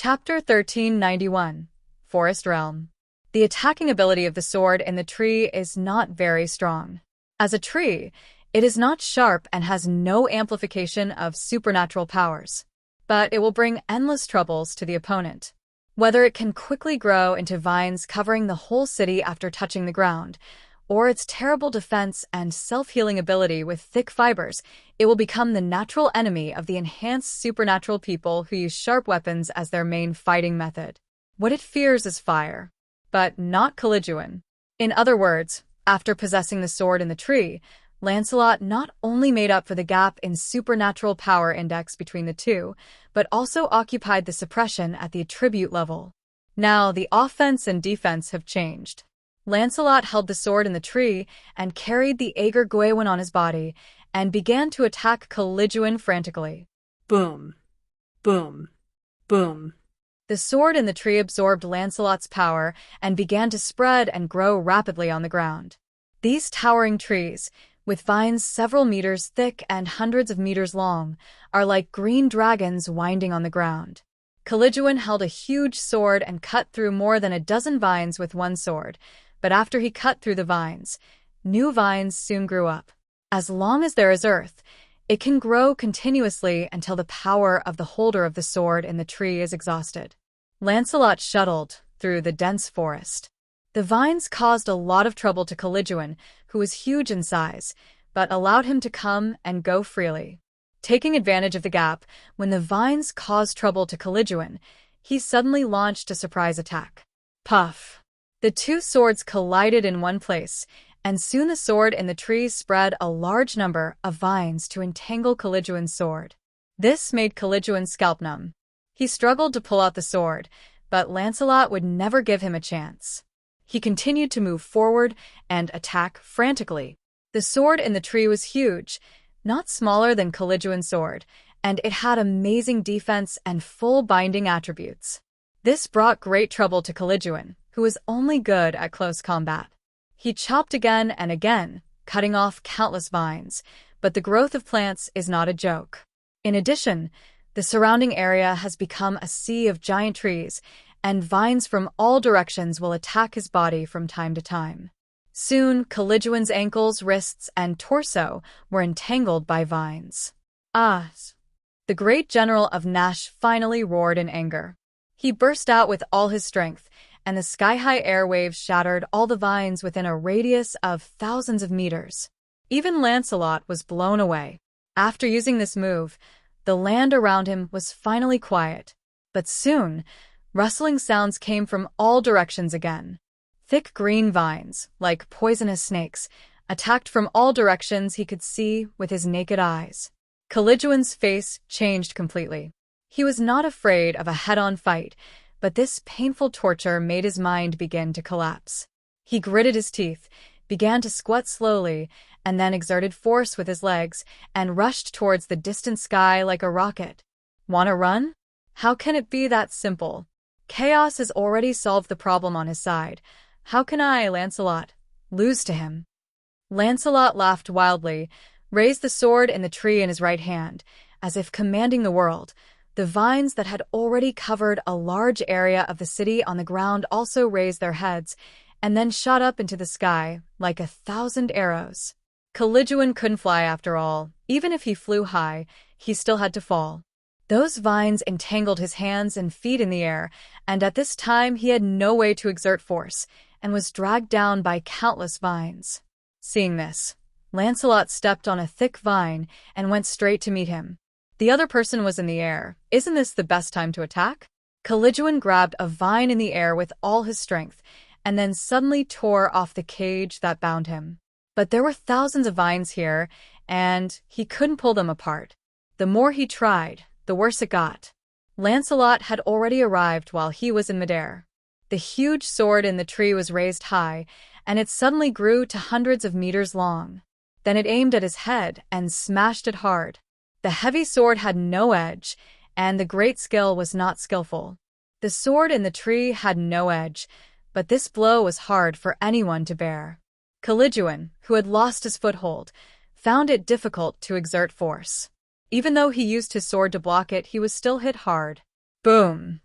Chapter 1391, Forest Realm. The attacking ability of the sword in the tree is not very strong. As a tree, it is not sharp and has no amplification of supernatural powers, but it will bring endless troubles to the opponent. Whether it can quickly grow into vines covering the whole city after touching the ground, or its terrible defense and self-healing ability with thick fibers, it will become the natural enemy of the enhanced supernatural people who use sharp weapons as their main fighting method. What it fears is fire, but not Caligula. In other words, after possessing the sword in the tree, Lancelot not only made up for the gap in supernatural power index between the two, but also occupied the suppression at the attribute level. Now, the offense and defense have changed. Lancelot held the sword in the tree and carried the Ager Gwaywin on his body and began to attack Caligula frantically. Boom. Boom. Boom. The sword in the tree absorbed Lancelot's power and began to spread and grow rapidly on the ground. These towering trees, with vines several meters thick and hundreds of meters long, are like green dragons winding on the ground. Caligula held a huge sword and cut through more than a dozen vines with one sword, but after he cut through the vines, new vines soon grew up. As long as there is earth, it can grow continuously until the power of the holder of the sword in the tree is exhausted. Lancelot shuttled through the dense forest. The vines caused a lot of trouble to Caligula, who was huge in size, but allowed him to come and go freely. Taking advantage of the gap, when the vines caused trouble to Caligula, he suddenly launched a surprise attack. Puff! The two swords collided in one place, and soon the sword in the tree spread a large number of vines to entangle Caligula's sword. This made Caligula's scalp numb. He struggled to pull out the sword, but Lancelot would never give him a chance. He continued to move forward and attack frantically. The sword in the tree was huge, not smaller than Caligula's sword, and it had amazing defense and full binding attributes. This brought great trouble to Caligula, who was only good at close combat. He chopped again and again, cutting off countless vines, but the growth of plants is not a joke. In addition, the surrounding area has become a sea of giant trees, and vines from all directions will attack his body from time to time. Soon, Caligula's ankles, wrists, and torso were entangled by vines. Ah! The great general of Nash finally roared in anger. He burst out with all his strength, and the sky-high airwaves shattered all the vines within a radius of thousands of meters. Even Lancelot was blown away. After using this move, the land around him was finally quiet. But soon, rustling sounds came from all directions again. Thick green vines, like poisonous snakes, attacked from all directions he could see with his naked eyes. Caligula's face changed completely. He was not afraid of a head-on fight, but this painful torture made his mind begin to collapse. He gritted his teeth, began to squat slowly, and then exerted force with his legs and rushed towards the distant sky like a rocket. Wanna run? How can it be that simple? Chaos has already solved the problem on his side. How can I, Lancelot, lose to him? Lancelot laughed wildly, raised the sword in the tree in his right hand, as if commanding the world. The vines that had already covered a large area of the city on the ground also raised their heads, and then shot up into the sky like 1,000 arrows. Caligula couldn't fly after all. Even if he flew high, he still had to fall. Those vines entangled his hands and feet in the air, and at this time he had no way to exert force, and was dragged down by countless vines. Seeing this, Lancelot stepped on a thick vine and went straight to meet him. The other person was in the air. Isn't this the best time to attack? Caligula grabbed a vine in the air with all his strength, and then suddenly tore off the cage that bound him. But there were thousands of vines here, and he couldn't pull them apart. The more he tried, the worse it got. Lancelot had already arrived while he was in midair. The huge sword in the tree was raised high, and it suddenly grew to hundreds of meters long. Then it aimed at his head and smashed it hard. The heavy sword had no edge, and the great skill was not skillful. The sword in the tree had no edge, but this blow was hard for anyone to bear. Caligula, who had lost his foothold, found it difficult to exert force. Even though he used his sword to block it, he was still hit hard. Boom!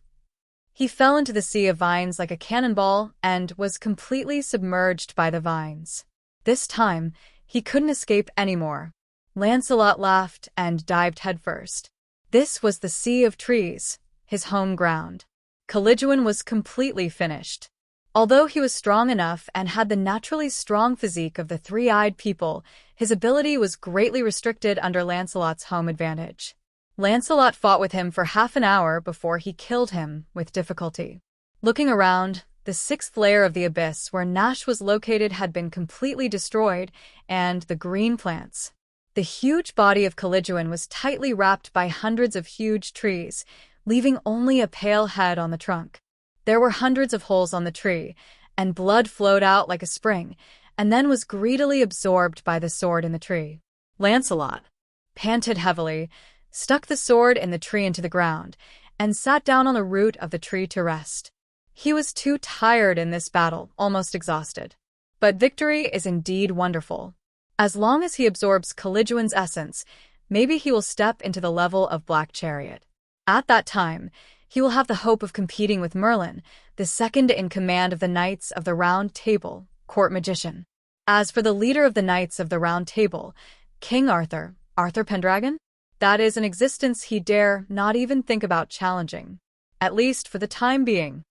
He fell into the sea of vines like a cannonball and was completely submerged by the vines. This time, he couldn't escape anymore. Lancelot laughed and dived headfirst. This was the Sea of Trees, his home ground. Caliduan was completely finished. Although he was strong enough and had the naturally strong physique of the three-eyed people, his ability was greatly restricted under Lancelot's home advantage. Lancelot fought with him for half an hour before he killed him with difficulty. Looking around, the sixth layer of the abyss where Nash was located had been completely destroyed, and the green plants. The huge body of Caliduan was tightly wrapped by hundreds of huge trees, leaving only a pale head on the trunk. There were hundreds of holes on the tree, and blood flowed out like a spring, and then was greedily absorbed by the sword in the tree. Lancelot panted heavily, stuck the sword in the tree into the ground, and sat down on the root of the tree to rest. He was too tired in this battle, almost exhausted. But victory is indeed wonderful. As long as he absorbs Caliduan's essence, maybe he will step into the level of Black Chariot. At that time, he will have the hope of competing with Merlin, the second in command of the Knights of the Round Table, court magician. As for the leader of the Knights of the Round Table, King Arthur Pendragon, that is an existence he dare not even think about challenging, at least for the time being.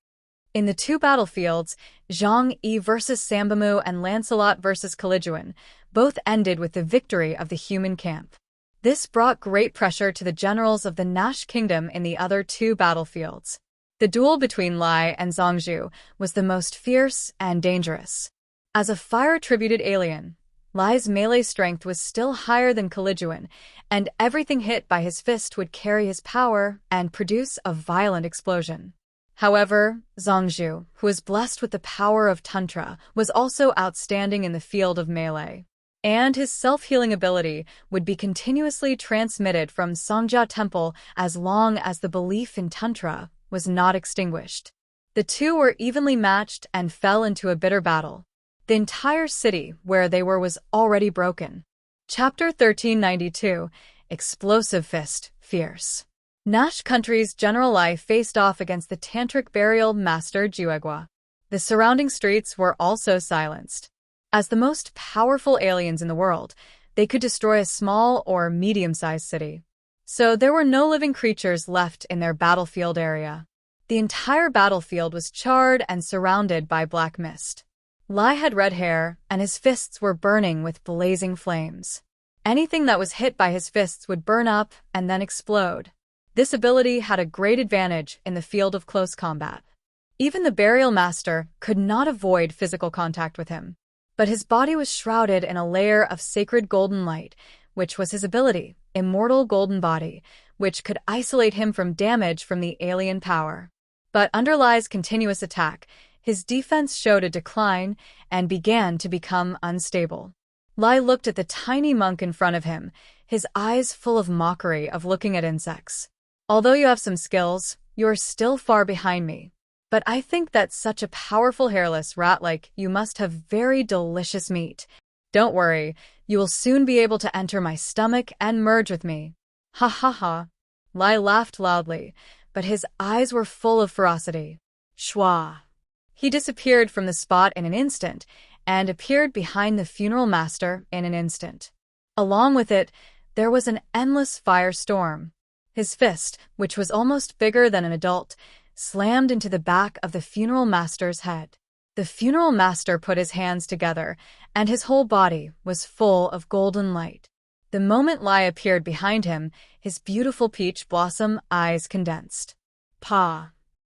In the two battlefields, Zhang Yi versus Sambamu and Lancelot versus Caliduan, both ended with the victory of the human camp. This brought great pressure to the generals of the Nash kingdom in the other two battlefields. The duel between Lai and Zhongzhu was the most fierce and dangerous. As a fire-attributed alien, Lai's melee strength was still higher than Caliduan, and everything hit by his fist would carry his power and produce a violent explosion. However, Zhongzhu, who was blessed with the power of Tantra, was also outstanding in the field of melee. And his self-healing ability would be continuously transmitted from Songjia Temple as long as the belief in Tantra was not extinguished. The two were evenly matched and fell into a bitter battle. The entire city where they were was already broken. Chapter 1392, Explosive Fist, Fierce. Nash country's general Lai faced off against the tantric burial master Juegua. The surrounding streets were also silenced. As the most powerful aliens in the world, they could destroy a small or medium-sized city. So there were no living creatures left in their battlefield area. The entire battlefield was charred and surrounded by black mist. Lai had red hair, and his fists were burning with blazing flames. Anything that was hit by his fists would burn up and then explode. This ability had a great advantage in the field of close combat. Even the burial master could not avoid physical contact with him. But his body was shrouded in a layer of sacred golden light, which was his ability, immortal golden body, which could isolate him from damage from the alien power. But under Lai's continuous attack, his defense showed a decline and began to become unstable. Lai looked at the tiny monk in front of him, his eyes full of mockery of looking at insects. Although you have some skills, you are still far behind me. But I think that such a powerful hairless rat like you must have very delicious meat. Don't worry, you will soon be able to enter my stomach and merge with me. Ha ha ha. Lai laughed loudly, but his eyes were full of ferocity. Shwa. He disappeared from the spot in an instant and appeared behind the funeral master in an instant. Along with it, there was an endless firestorm. His fist, which was almost bigger than an adult, slammed into the back of the funeral master's head. The funeral master put his hands together, and his whole body was full of golden light. The moment Lai appeared behind him, his beautiful peach blossom eyes condensed. Pa.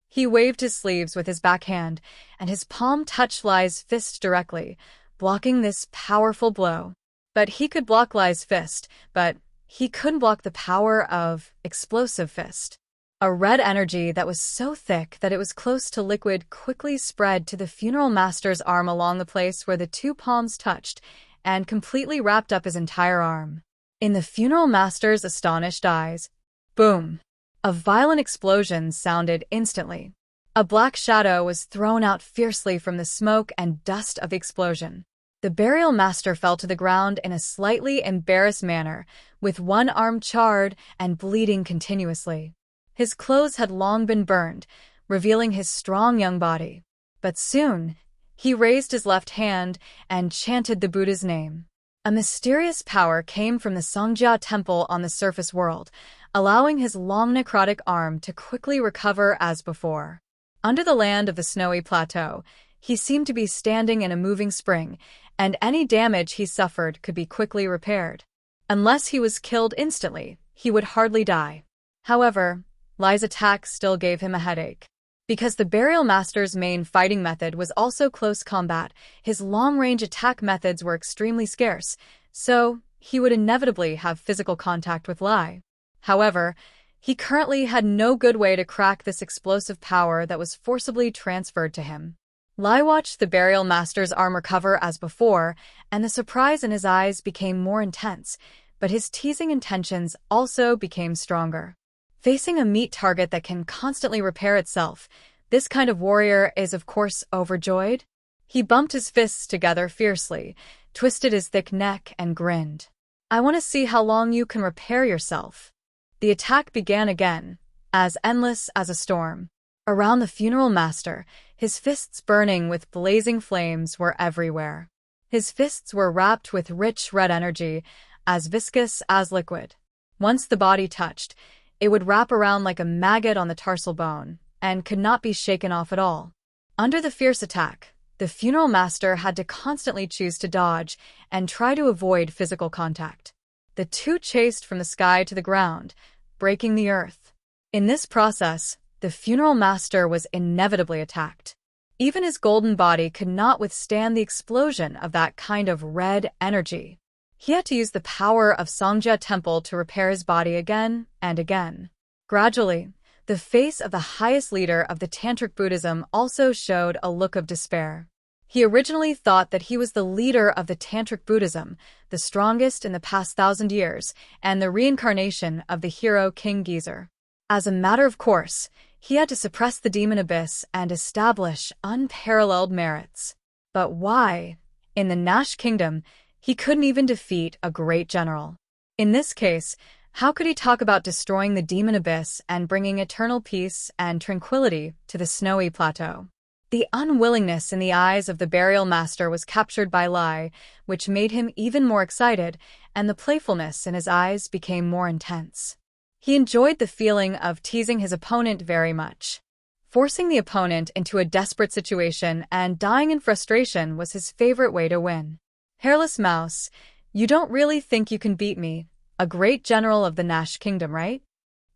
He waved his sleeves with his backhand, and his palm touched Lai's fist directly, blocking this powerful blow. But he could block Lai's fist, but he couldn't block the power of Explosive Fist. A red energy that was so thick that it was close to liquid quickly spread to the funeral master's arm along the place where the two palms touched, and completely wrapped up his entire arm. In the funeral master's astonished eyes, boom! A violent explosion sounded instantly. A black shadow was thrown out fiercely from the smoke and dust of the explosion. The burial master fell to the ground in a slightly embarrassed manner, with one arm charred and bleeding continuously. His clothes had long been burned, revealing his strong young body. But soon, he raised his left hand and chanted the Buddha's name. A mysterious power came from the Songjia temple on the surface world, allowing his long necrotic arm to quickly recover as before. Under the land of the snowy plateau, he seemed to be standing in a moving spring, and any damage he suffered could be quickly repaired. Unless he was killed instantly, he would hardly die. However, Lai's attack still gave him a headache. Because the Burial Master's main fighting method was also close combat, his long-range attack methods were extremely scarce, so he would inevitably have physical contact with Lai. However, he currently had no good way to crack this explosive power that was forcibly transferred to him. Lai watched the Burial Master's arm recover as before, and the surprise in his eyes became more intense, but his teasing intentions also became stronger. Facing a meat target that can constantly repair itself, this kind of warrior is of course overjoyed. He bumped his fists together fiercely, twisted his thick neck, and grinned. "I want to see how long you can repair yourself." The attack began again, as endless as a storm. Around the funeral master, his fists burning with blazing flames were everywhere. His fists were wrapped with rich red energy, as viscous as liquid. Once the body touched, it would wrap around like a maggot on the tarsal bone, and could not be shaken off at all. Under the fierce attack, the funeral master had to constantly choose to dodge and try to avoid physical contact. The two chased from the sky to the ground, breaking the earth. In this process, the funeral master was inevitably attacked. Even his golden body could not withstand the explosion of that kind of red energy. He had to use the power of Songjia Temple to repair his body again and again. Gradually, the face of the highest leader of the Tantric Buddhism also showed a look of despair. He originally thought that he was the leader of the Tantric Buddhism, the strongest in the past 1,000 years, and the reincarnation of the hero King Geezer. As a matter of course, he had to suppress the demon abyss and establish unparalleled merits. But why? In the Nash kingdom, he couldn't even defeat a great general. In this case, how could he talk about destroying the demon abyss and bringing eternal peace and tranquility to the snowy plateau? The unwillingness in the eyes of the burial master was captured by Lai, which made him even more excited, and the playfulness in his eyes became more intense. He enjoyed the feeling of teasing his opponent very much. Forcing the opponent into a desperate situation and dying in frustration was his favorite way to win. "Hairless Mouse, you don't really think you can beat me, a great general of the Nash kingdom, right?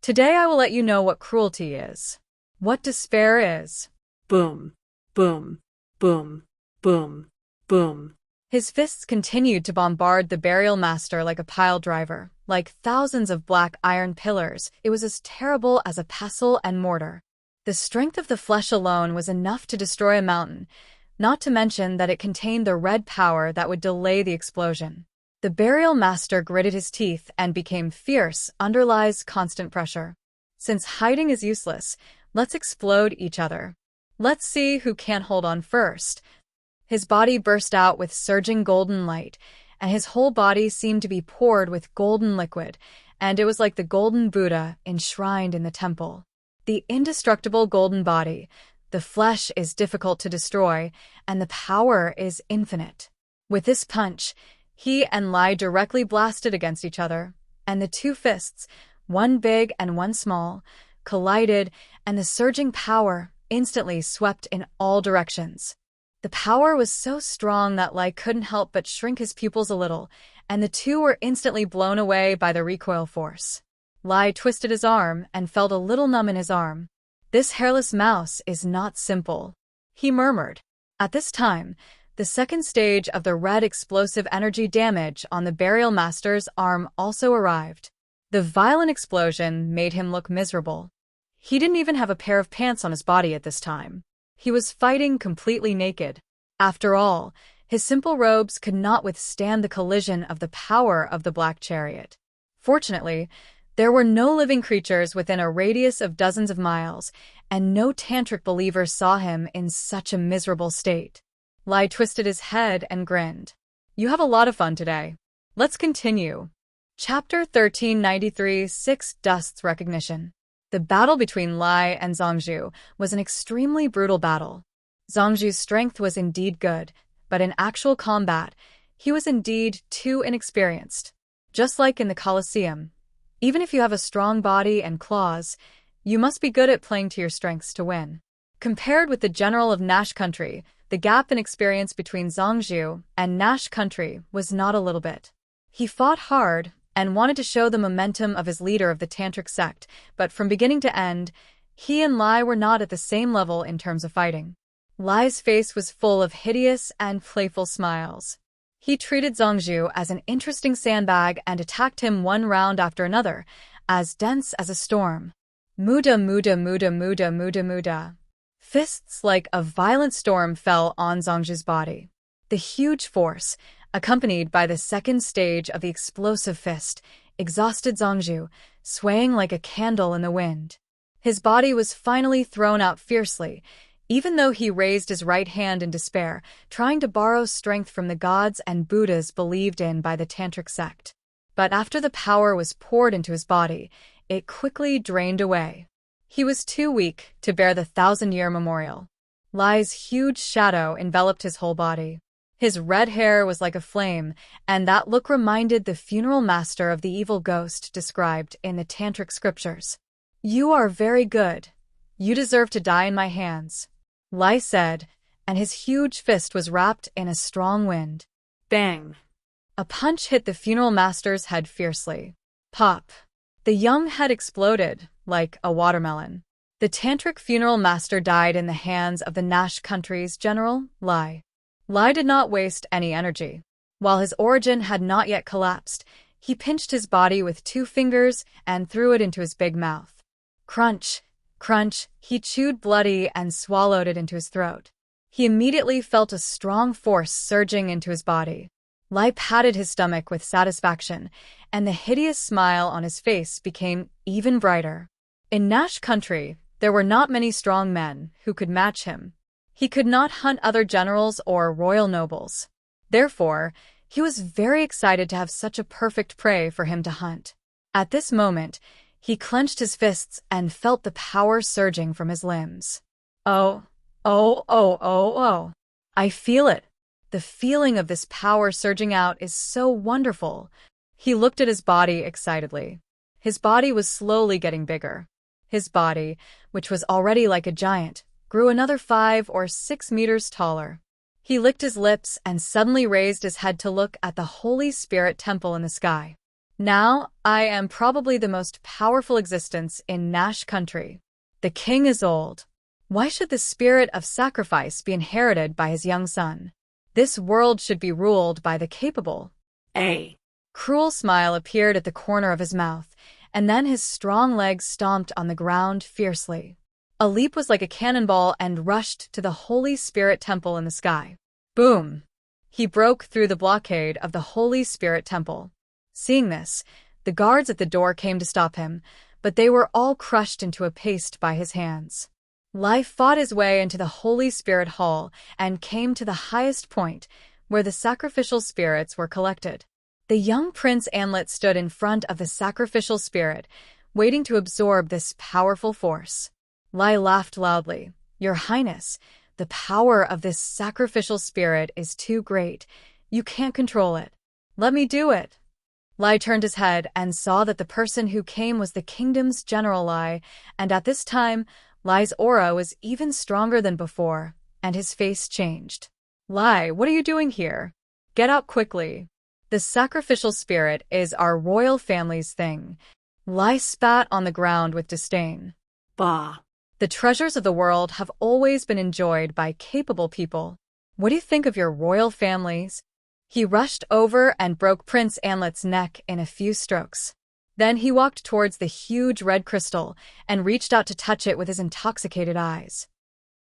Today I will let you know what cruelty is. What despair is." Boom, boom, boom, boom, boom. His fists continued to bombard the burial master like a pile driver, like thousands of black iron pillars. It was as terrible as a pestle and mortar. The strength of the flesh alone was enough to destroy a mountain, not to mention that it contained the red power that would delay the explosion. The burial master gritted his teeth and became fierce under Lai's constant pressure. "Since hiding is useless, let's explode each other. Let's see who can hold on first." His body burst out with surging golden light, and his whole body seemed to be poured with golden liquid, and it was like the golden Buddha enshrined in the temple. The indestructible golden body. The flesh is difficult to destroy, and the power is infinite. With this punch, he and Lai directly blasted against each other, and the two fists, one big and one small, collided, and the surging power instantly swept in all directions. The power was so strong that Lai couldn't help but shrink his pupils a little, and the two were instantly blown away by the recoil force. Lai twisted his arm and felt a little numb in his arm. "This hairless mouse is not simple," he murmured. At this time, the second stage of the red explosive energy damage on the burial master's arm also arrived. The violent explosion made him look miserable. He didn't even have a pair of pants on his body at this time. He was fighting completely naked. After all, his simple robes could not withstand the collision of the power of the Black Chariot. Fortunately, there were no living creatures within a radius of dozens of miles, and no tantric believer saw him in such a miserable state. Lai twisted his head and grinned. "You have a lot of fun today. Let's continue." Chapter 1393 Six Dusts Recognition. The battle between Lai and Zhongzhu was an extremely brutal battle. Zhongzhu's strength was indeed good, but in actual combat, he was indeed too inexperienced. Just like in the Colosseum, even if you have a strong body and claws, you must be good at playing to your strengths to win. Compared with the general of Nash country, the gap in experience between Zhongzhu and Nash country was not a little bit. He fought hard and wanted to show the momentum of his leader of the tantric sect, but from beginning to end, he and Lai were not at the same level in terms of fighting. Lai's face was full of hideous and playful smiles. He treated Zhongzhu as an interesting sandbag and attacked him one round after another, as dense as a storm. Muda, muda, muda, muda, muda, muda. Fists like a violent storm fell on Zhongzhu's body. The huge force, accompanied by the second stage of the explosive fist, exhausted Zhongzhu, swaying like a candle in the wind. His body was finally thrown out fiercely, even though he raised his right hand in despair, trying to borrow strength from the gods and Buddhas believed in by the tantric sect. But after the power was poured into his body, it quickly drained away. He was too weak to bear the 1,000-year memorial. Lai's huge shadow enveloped his whole body. His red hair was like a flame, and that look reminded the funeral master of the evil ghost described in the tantric scriptures. "You are very good. You deserve to die in my hands," Lai said, and his huge fist was wrapped in a strong wind. Bang! A punch hit the funeral master's head fiercely. Pop! The young head exploded, like a watermelon. The tantric funeral master died in the hands of the Nash country's general, Lai. Lai did not waste any energy. While his origin had not yet collapsed, he pinched his body with 2 fingers and threw it into his big mouth. Crunch! Crunch! He chewed bloody and swallowed it into his throat. He immediately felt a strong force surging into his body. Lai patted his stomach with satisfaction, and the hideous smile on his face became even brighter. In Nash country, there were not many strong men who could match him. He could not hunt other generals or royal nobles. Therefore, he was very excited to have such a perfect prey for him to hunt. At this moment, he clenched his fists and felt the power surging from his limbs. Oh, oh, oh, oh, oh. I feel it. The feeling of this power surging out is so wonderful. He looked at his body excitedly. His body was slowly getting bigger. His body, which was already like a giant, grew another 5 or 6 meters taller. He licked his lips and suddenly raised his head to look at the Holy Spirit temple in the sky. Now, I am probably the most powerful existence in Nash country. The king is old. Why should the spirit of sacrifice be inherited by his young son? This world should be ruled by the capable. A Cruel smile appeared at the corner of his mouth, and then his strong legs stomped on the ground fiercely. A leap was like a cannonball and rushed to the Holy Spirit temple in the sky. Boom! He broke through the blockade of the Holy Spirit temple. Seeing this, the guards at the door came to stop him, but they were all crushed into a paste by his hands. Lai fought his way into the Holy Spirit Hall and came to the highest point, where the sacrificial spirits were collected. The young Prince Anlet stood in front of the sacrificial spirit, waiting to absorb this powerful force. Lai laughed loudly. "Your Highness, the power of this sacrificial spirit is too great. You can't control it. Let me do it." Lai turned his head and saw that the person who came was the kingdom's general Lai, and at this time, Lai's aura was even stronger than before, and his face changed. "Lai, what are you doing here? Get out quickly. The sacrificial spirit is our royal family's thing." Lai spat on the ground with disdain. Bah! The treasures of the world have always been enjoyed by capable people. What do you think of your royal families? He rushed over and broke Prince Anlet's neck in a few strokes. Then he walked towards the huge red crystal and reached out to touch it with his intoxicated eyes.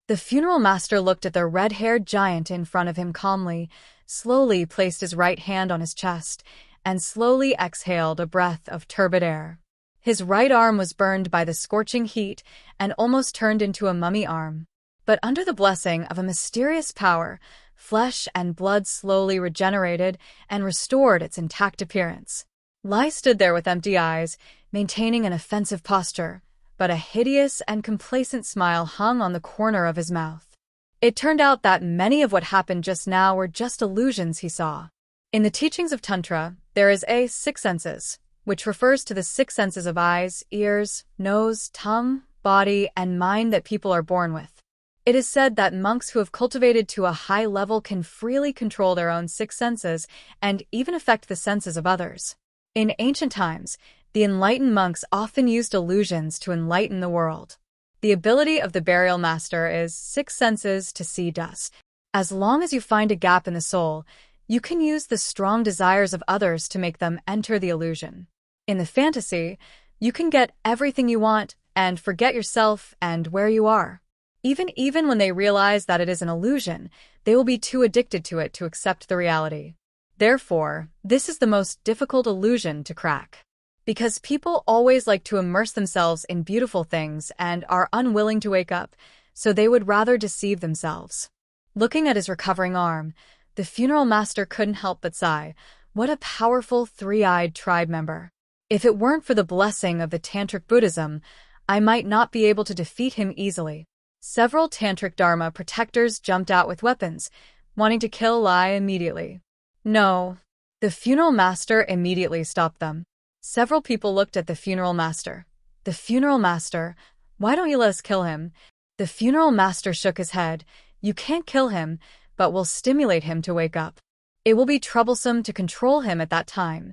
The funeral master looked at the red-haired giant in front of him calmly, slowly placed his right hand on his chest, and slowly exhaled a breath of turbid air. His right arm was burned by the scorching heat and almost turned into a mummy arm. But under the blessing of a mysterious power, flesh and blood slowly regenerated and restored its intact appearance. Lai stood there with empty eyes, maintaining an offensive posture, but a hideous and complacent smile hung on the corner of his mouth. It turned out that many of what happened just now were just illusions he saw. In the teachings of Tantra, there is a six senses, which refers to the six senses of eyes, ears, nose, tongue, body, and mind that people are born with. It is said that monks who have cultivated to a high level can freely control their own six senses and even affect the senses of others. In ancient times, the enlightened monks often used illusions to enlighten the world. The ability of the burial master is six senses to see dust. As long as you find a gap in the soul, you can use the strong desires of others to make them enter the illusion. In the fantasy, you can get everything you want and forget yourself and where you are. Even when they realize that it is an illusion, they will be too addicted to it to accept the reality. Therefore, this is the most difficult illusion to crack. Because people always like to immerse themselves in beautiful things and are unwilling to wake up, so they would rather deceive themselves. Looking at his recovering arm, the funeral master couldn't help but sigh. What a powerful three-eyed tribe member. If it weren't for the blessing of the Tantric Buddhism, I might not be able to defeat him easily. Several Tantric Dharma protectors jumped out with weapons, wanting to kill Lai immediately. No. The funeral master immediately stopped them. Several people looked at the funeral master. The funeral master, why don't you let us kill him? The funeral master shook his head. You can't kill him, but we'll stimulate him to wake up. It will be troublesome to control him at that time.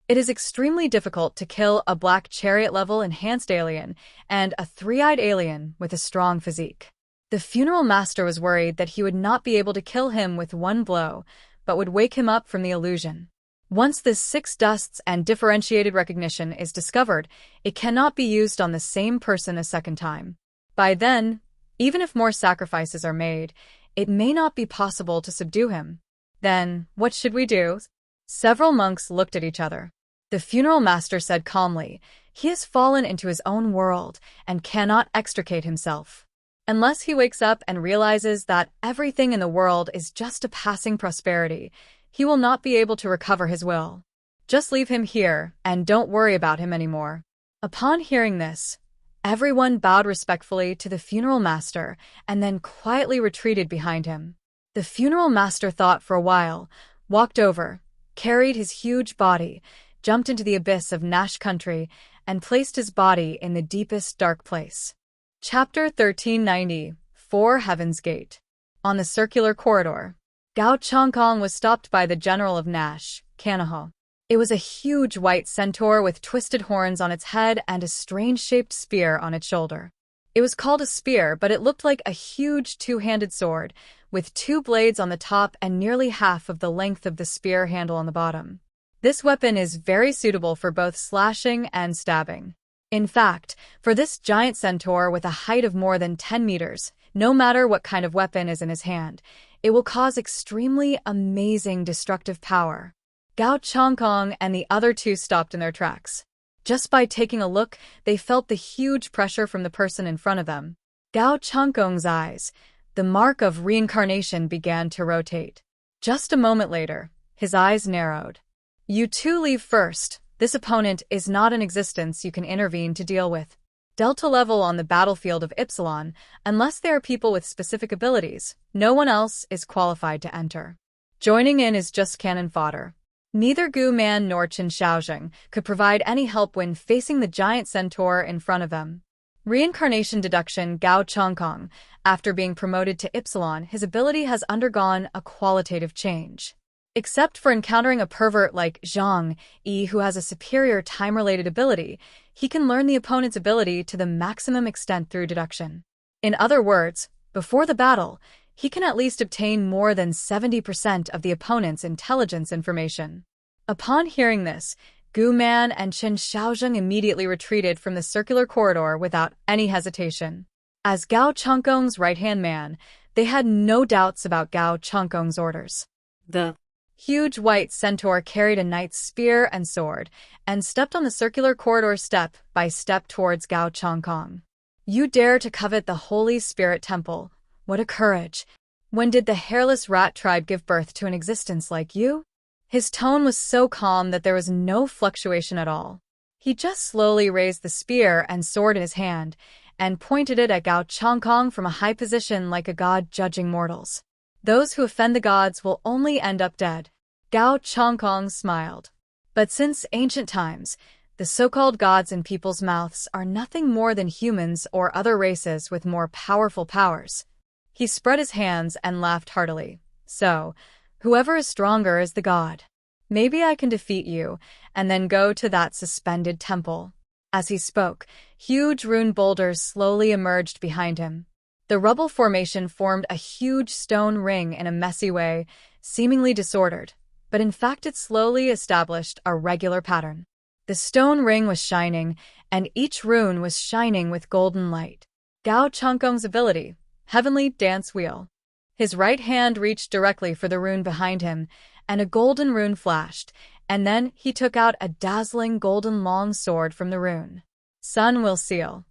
It is extremely difficult to kill a black chariot-level enhanced alien and a three-eyed alien with a strong physique. The funeral master was worried that he would not be able to kill him with one blow, but would wake him up from the illusion. Once this six dusts and differentiated recognition is discovered, it cannot be used on the same person a second time. By then, even if more sacrifices are made, it may not be possible to subdue him. Then, what should we do? Several monks looked at each other. The funeral master said calmly, he has fallen into his own world and cannot extricate himself. Unless he wakes up and realizes that everything in the world is just a passing prosperity, he will not be able to recover his will. Just leave him here and don't worry about him anymore. Upon hearing this, everyone bowed respectfully to the funeral master and then quietly retreated behind him. The funeral master thought for a while, walked over, carried his huge body, jumped into the abyss of Nash country, and placed his body in the deepest dark place. Chapter 1390, 4 Heaven's Gate. On the circular corridor, Gao Chongkong was stopped by the general of Nash, Kanaho. It was a huge white centaur with twisted horns on its head and a strange-shaped spear on its shoulder. It was called a spear, but it looked like a huge two-handed sword, with two blades on the top and nearly half of the length of the spear handle on the bottom. This weapon is very suitable for both slashing and stabbing. In fact, for this giant centaur with a height of more than 10 meters, no matter what kind of weapon is in his hand, it will cause extremely amazing destructive power. Gao Chongkong and the other two stopped in their tracks. Just by taking a look, they felt the huge pressure from the person in front of them. Gao Chongkong's eyes, the mark of reincarnation, began to rotate. Just a moment later, his eyes narrowed. You two leave first. This opponent is not in existence you can intervene to deal with. Delta level on the battlefield of Ypsilon, unless they are people with specific abilities, no one else is qualified to enter. Joining in is just cannon fodder. Neither Gu Man nor Chen Xiaozheng could provide any help when facing the giant centaur in front of them. Reincarnation deduction. Gao Chongkong, after being promoted to Ypsilon, his ability has undergone a qualitative change. Except for encountering a pervert like Zhang Yi who has a superior time-related ability, he can learn the opponent's ability to the maximum extent through deduction. In other words, before the battle, he can at least obtain more than 70% of the opponent's intelligence information. Upon hearing this, Gu Man and Chen Xiaozheng immediately retreated from the circular corridor without any hesitation. As Gao Chongkong's right-hand man, they had no doubts about Gao Chongkong's orders. The huge white centaur carried a knight's spear and sword, and stepped on the circular corridor step by step towards Gao Chongkong. You dare to covet the Holy Spirit Temple? What a courage! When did the hairless rat tribe give birth to an existence like you? His tone was so calm that there was no fluctuation at all. He just slowly raised the spear and sword in his hand and pointed it at Gao Changkong from a high position like a god judging mortals. Those who offend the gods will only end up dead. Gao Changkong smiled. But since ancient times, the so-called gods in people's mouths are nothing more than humans or other races with more powerful powers. He spread his hands and laughed heartily. So, whoever is stronger is the god. Maybe I can defeat you, and then go to that suspended temple. As he spoke, huge rune boulders slowly emerged behind him. The rubble formation formed a huge stone ring in a messy way, seemingly disordered, but in fact it slowly established a regular pattern. The stone ring was shining, and each rune was shining with golden light. Gao Changkong's ability, Heavenly Dance Wheel. His right hand reached directly for the rune behind him, and a golden rune flashed, and then he took out a dazzling golden long sword from the rune. Sun Will Seal.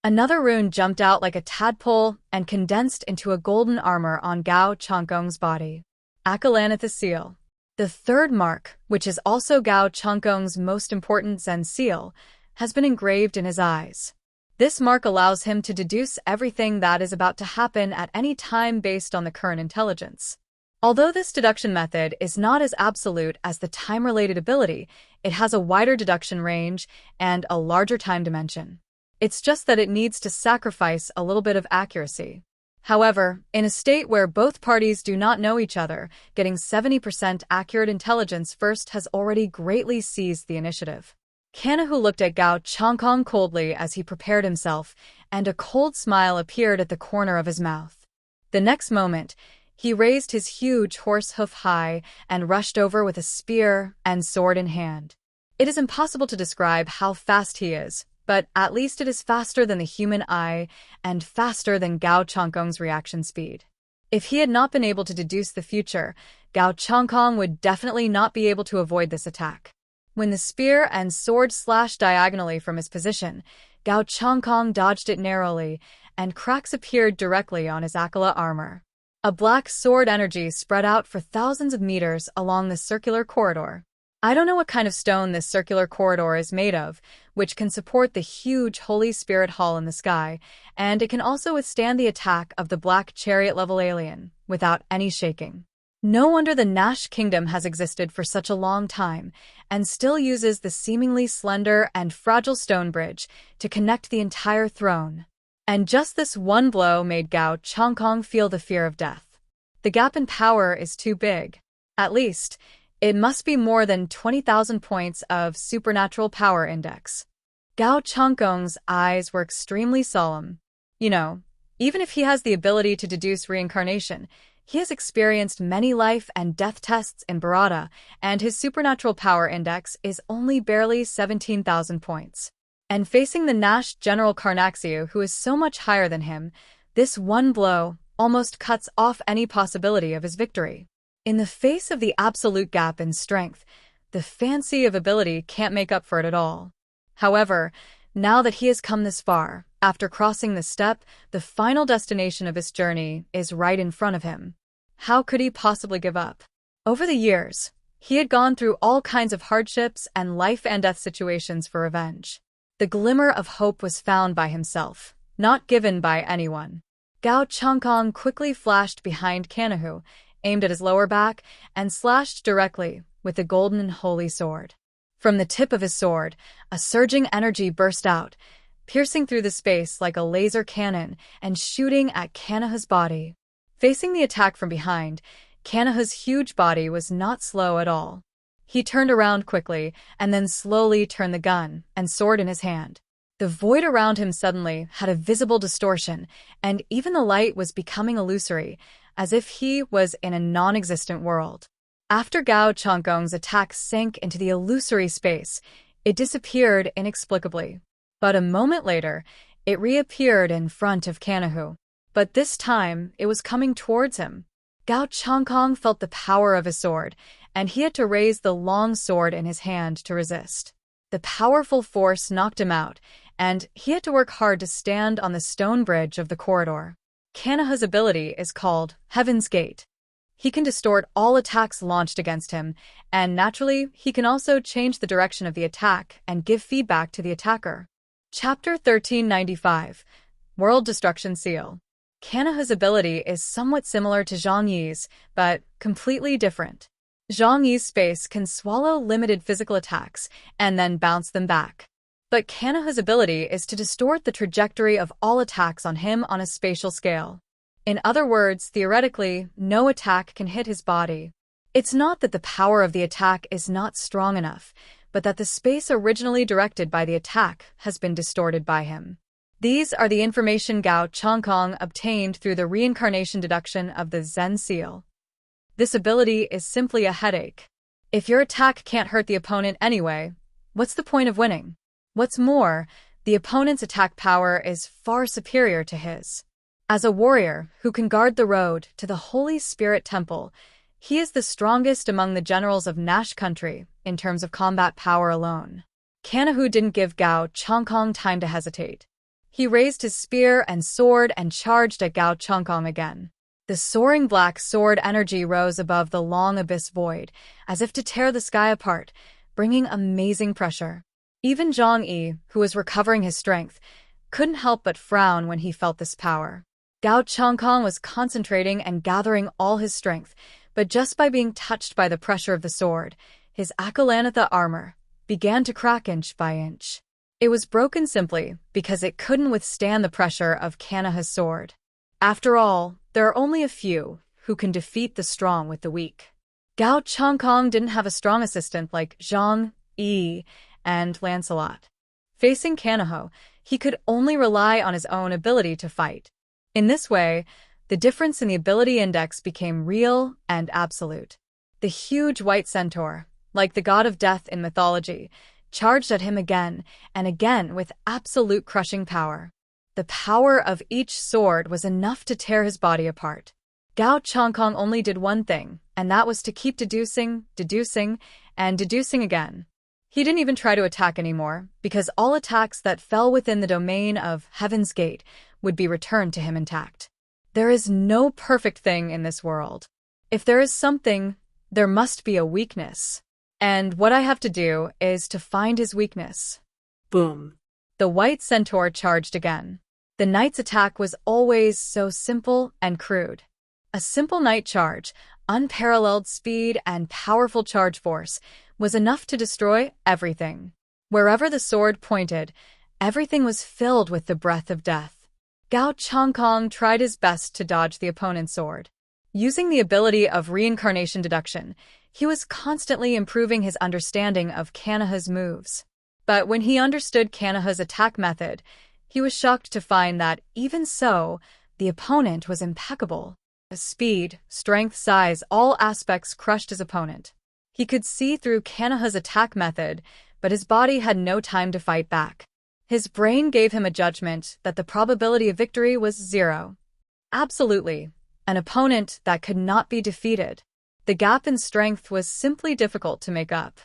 Another rune jumped out like a tadpole and condensed into a golden armor on Gao Changkong's body. Akalanatha Seal. The third mark, which is also Gao Changkong's most important Zen seal, has been engraved in his eyes. This mark allows him to deduce everything that is about to happen at any time based on the current intelligence. Although this deduction method is not as absolute as the time-related ability, it has a wider deduction range and a larger time dimension. It's just that it needs to sacrifice a little bit of accuracy. However, in a state where both parties do not know each other, getting 70% accurate intelligence first has already greatly seized the initiative. Kanahu looked at Gao Changkong coldly as he prepared himself, and a cold smile appeared at the corner of his mouth. The next moment, he raised his huge horse hoof high and rushed over with a spear and sword in hand. It is impossible to describe how fast he is, but at least it is faster than the human eye and faster than Gao Changkong's reaction speed. If he had not been able to deduce the future, Gao Changkong would definitely not be able to avoid this attack. When the spear and sword slashed diagonally from his position, Gao Changkong dodged it narrowly, and cracks appeared directly on his Akala armor. A black sword energy spread out for thousands of meters along the circular corridor. I don't know what kind of stone this circular corridor is made of, which can support the huge Holy Spirit Hall in the sky, and it can also withstand the attack of the black chariot-level alien, without any shaking. No wonder the Nash kingdom has existed for such a long time, and still uses the seemingly slender and fragile stone bridge to connect the entire throne. And just this one blow made Gao Changkong feel the fear of death. The gap in power is too big. At least, it must be more than 20,000 points of supernatural power index. Gao Changkong's eyes were extremely solemn. Even if he has the ability to deduce reincarnation, he has experienced many life and death tests in Barada, and his supernatural power index is only barely 17,000 points. And facing the Nash General Carnaxiu, who is so much higher than him, this one blow almost cuts off any possibility of his victory. In the face of the absolute gap in strength, the fancy of ability can't make up for it at all. However, now that he has come this far, after crossing the step, the final destination of his journey is right in front of him. How could he possibly give up? Over the years, he had gone through all kinds of hardships and life and death situations for revenge. The glimmer of hope was found by himself, not given by anyone. Gao Changkong quickly flashed behind Kanahu, aimed at his lower back, and slashed directly with the golden holy sword. From the tip of his sword, a surging energy burst out, piercing through the space like a laser cannon and shooting at Kanahu's body. Facing the attack from behind, Kanahu's huge body was not slow at all. He turned around quickly and then slowly turned the gun and sword in his hand. The void around him suddenly had a visible distortion, and even the light was becoming illusory, as if he was in a non-existent world. After Gao Changkong's attack sank into the illusory space, it disappeared inexplicably. But a moment later, it reappeared in front of Kanahu. But this time, it was coming towards him. Gao Changkong felt the power of his sword, and he had to raise the long sword in his hand to resist. The powerful force knocked him out, and he had to work hard to stand on the stone bridge of the corridor. Kanahu's ability is called Heaven's Gate. He can distort all attacks launched against him, and naturally, he can also change the direction of the attack and give feedback to the attacker. Chapter 1395 World Destruction Seal. Kanaha's ability is somewhat similar to Zhang Yi's, but completely different. Zhang Yi's space can swallow limited physical attacks and then bounce them back. But Kanaha's ability is to distort the trajectory of all attacks on him on a spatial scale. In other words, theoretically, no attack can hit his body. It's not that the power of the attack is not strong enough, but that the space originally directed by the attack has been distorted by him. These are the information Gao Changkong obtained through the reincarnation deduction of the Zen Seal. This ability is simply a headache. If your attack can't hurt the opponent anyway, what's the point of winning? What's more, the opponent's attack power is far superior to his. As a warrior who can guard the road to the Holy Spirit Temple, he is the strongest among the generals of Nash country in terms of combat power alone. Kanahu didn't give Gao Changkong time to hesitate. He raised his spear and sword and charged at Gao Changkong again. The soaring black sword energy rose above the long abyss void, as if to tear the sky apart, bringing amazing pressure. Even Zhang Yi, who was recovering his strength, couldn't help but frown when he felt this power. Gao Changkong was concentrating and gathering all his strength, but just by being touched by the pressure of the sword, his Akalanatha armor began to crack inch by inch. It was broken simply because it couldn't withstand the pressure of Kanaha's sword. After all, there are only a few who can defeat the strong with the weak. Gao Changkong didn't have a strong assistant like Zhang Yi and Lancelot. Facing Kanaho, he could only rely on his own ability to fight. In this way, the difference in the ability index became real and absolute. The huge white centaur, like the god of death in mythology, charged at him again and again with absolute crushing power. The power of each sword was enough to tear his body apart. Gao Changkong only did one thing, and that was to keep deducing, and deducing again. He didn't even try to attack anymore, because all attacks that fell within the domain of Heaven's Gate would be returned to him intact. There is no perfect thing in this world. If there is something, there must be a weakness. And what I have to do is to find his weakness. Boom. The white centaur charged again. The knight's attack was always so simple and crude. A simple knight charge, unparalleled speed and powerful charge force, was enough to destroy everything. Wherever the sword pointed, everything was filled with the breath of death. Gao Changkong tried his best to dodge the opponent's sword. Using the ability of reincarnation deduction, he was constantly improving his understanding of Kanaha's moves. But when he understood Kanaha's attack method, he was shocked to find that, even so, the opponent was impeccable. Speed, strength, size, all aspects crushed his opponent. He could see through Kanaha's attack method, but his body had no time to fight back. His brain gave him a judgment that the probability of victory was 0. Absolutely. An opponent that could not be defeated. The gap in strength was simply difficult to make up.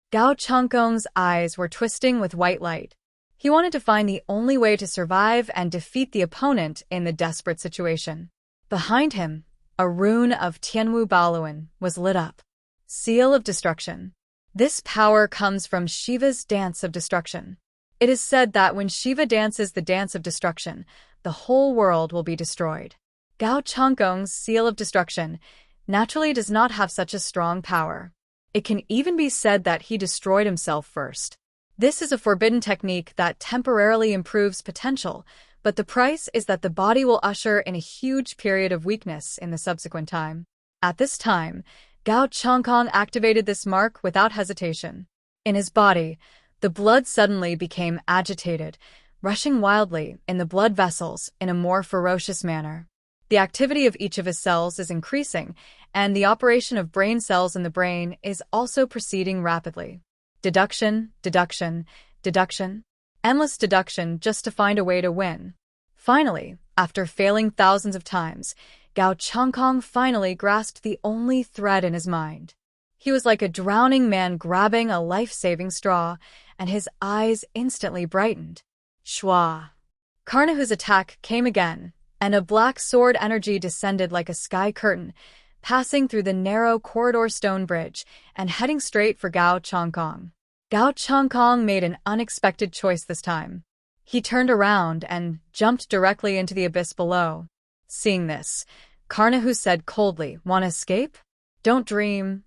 Gao Changkong's eyes were twisting with white light. He wanted to find the only way to survive and defeat the opponent in the desperate situation. Behind him, a rune of Tianwu Baluan was lit up. Seal of Destruction. This power comes from Shiva's dance of destruction. It is said that when Shiva dances the dance of destruction, the whole world will be destroyed. Gao Changkong's Seal of Destruction naturally does not have such a strong power. It can even be said that he destroyed himself first. This is a forbidden technique that temporarily improves potential, but the price is that the body will usher in a huge period of weakness in the subsequent time. At this time, Gao Changkong activated this mark without hesitation. In his body, the blood suddenly became agitated, rushing wildly in the blood vessels in a more ferocious manner. The activity of each of his cells is increasing, and the operation of brain cells in the brain is also proceeding rapidly. Deduction, deduction, deduction. Endless deduction just to find a way to win. Finally, after failing thousands of times, Gao Changkong finally grasped the only thread in his mind. He was like a drowning man grabbing a life-saving straw, and his eyes instantly brightened. Shwa. Karnahu's attack came again, and a black sword energy descended like a sky curtain, passing through the narrow corridor stone bridge and heading straight for Gao Chongkong. Gao Chongkong made an unexpected choice this time. He turned around and jumped directly into the abyss below. Seeing this, Carnahu said coldly, "Want to escape? Don't dream.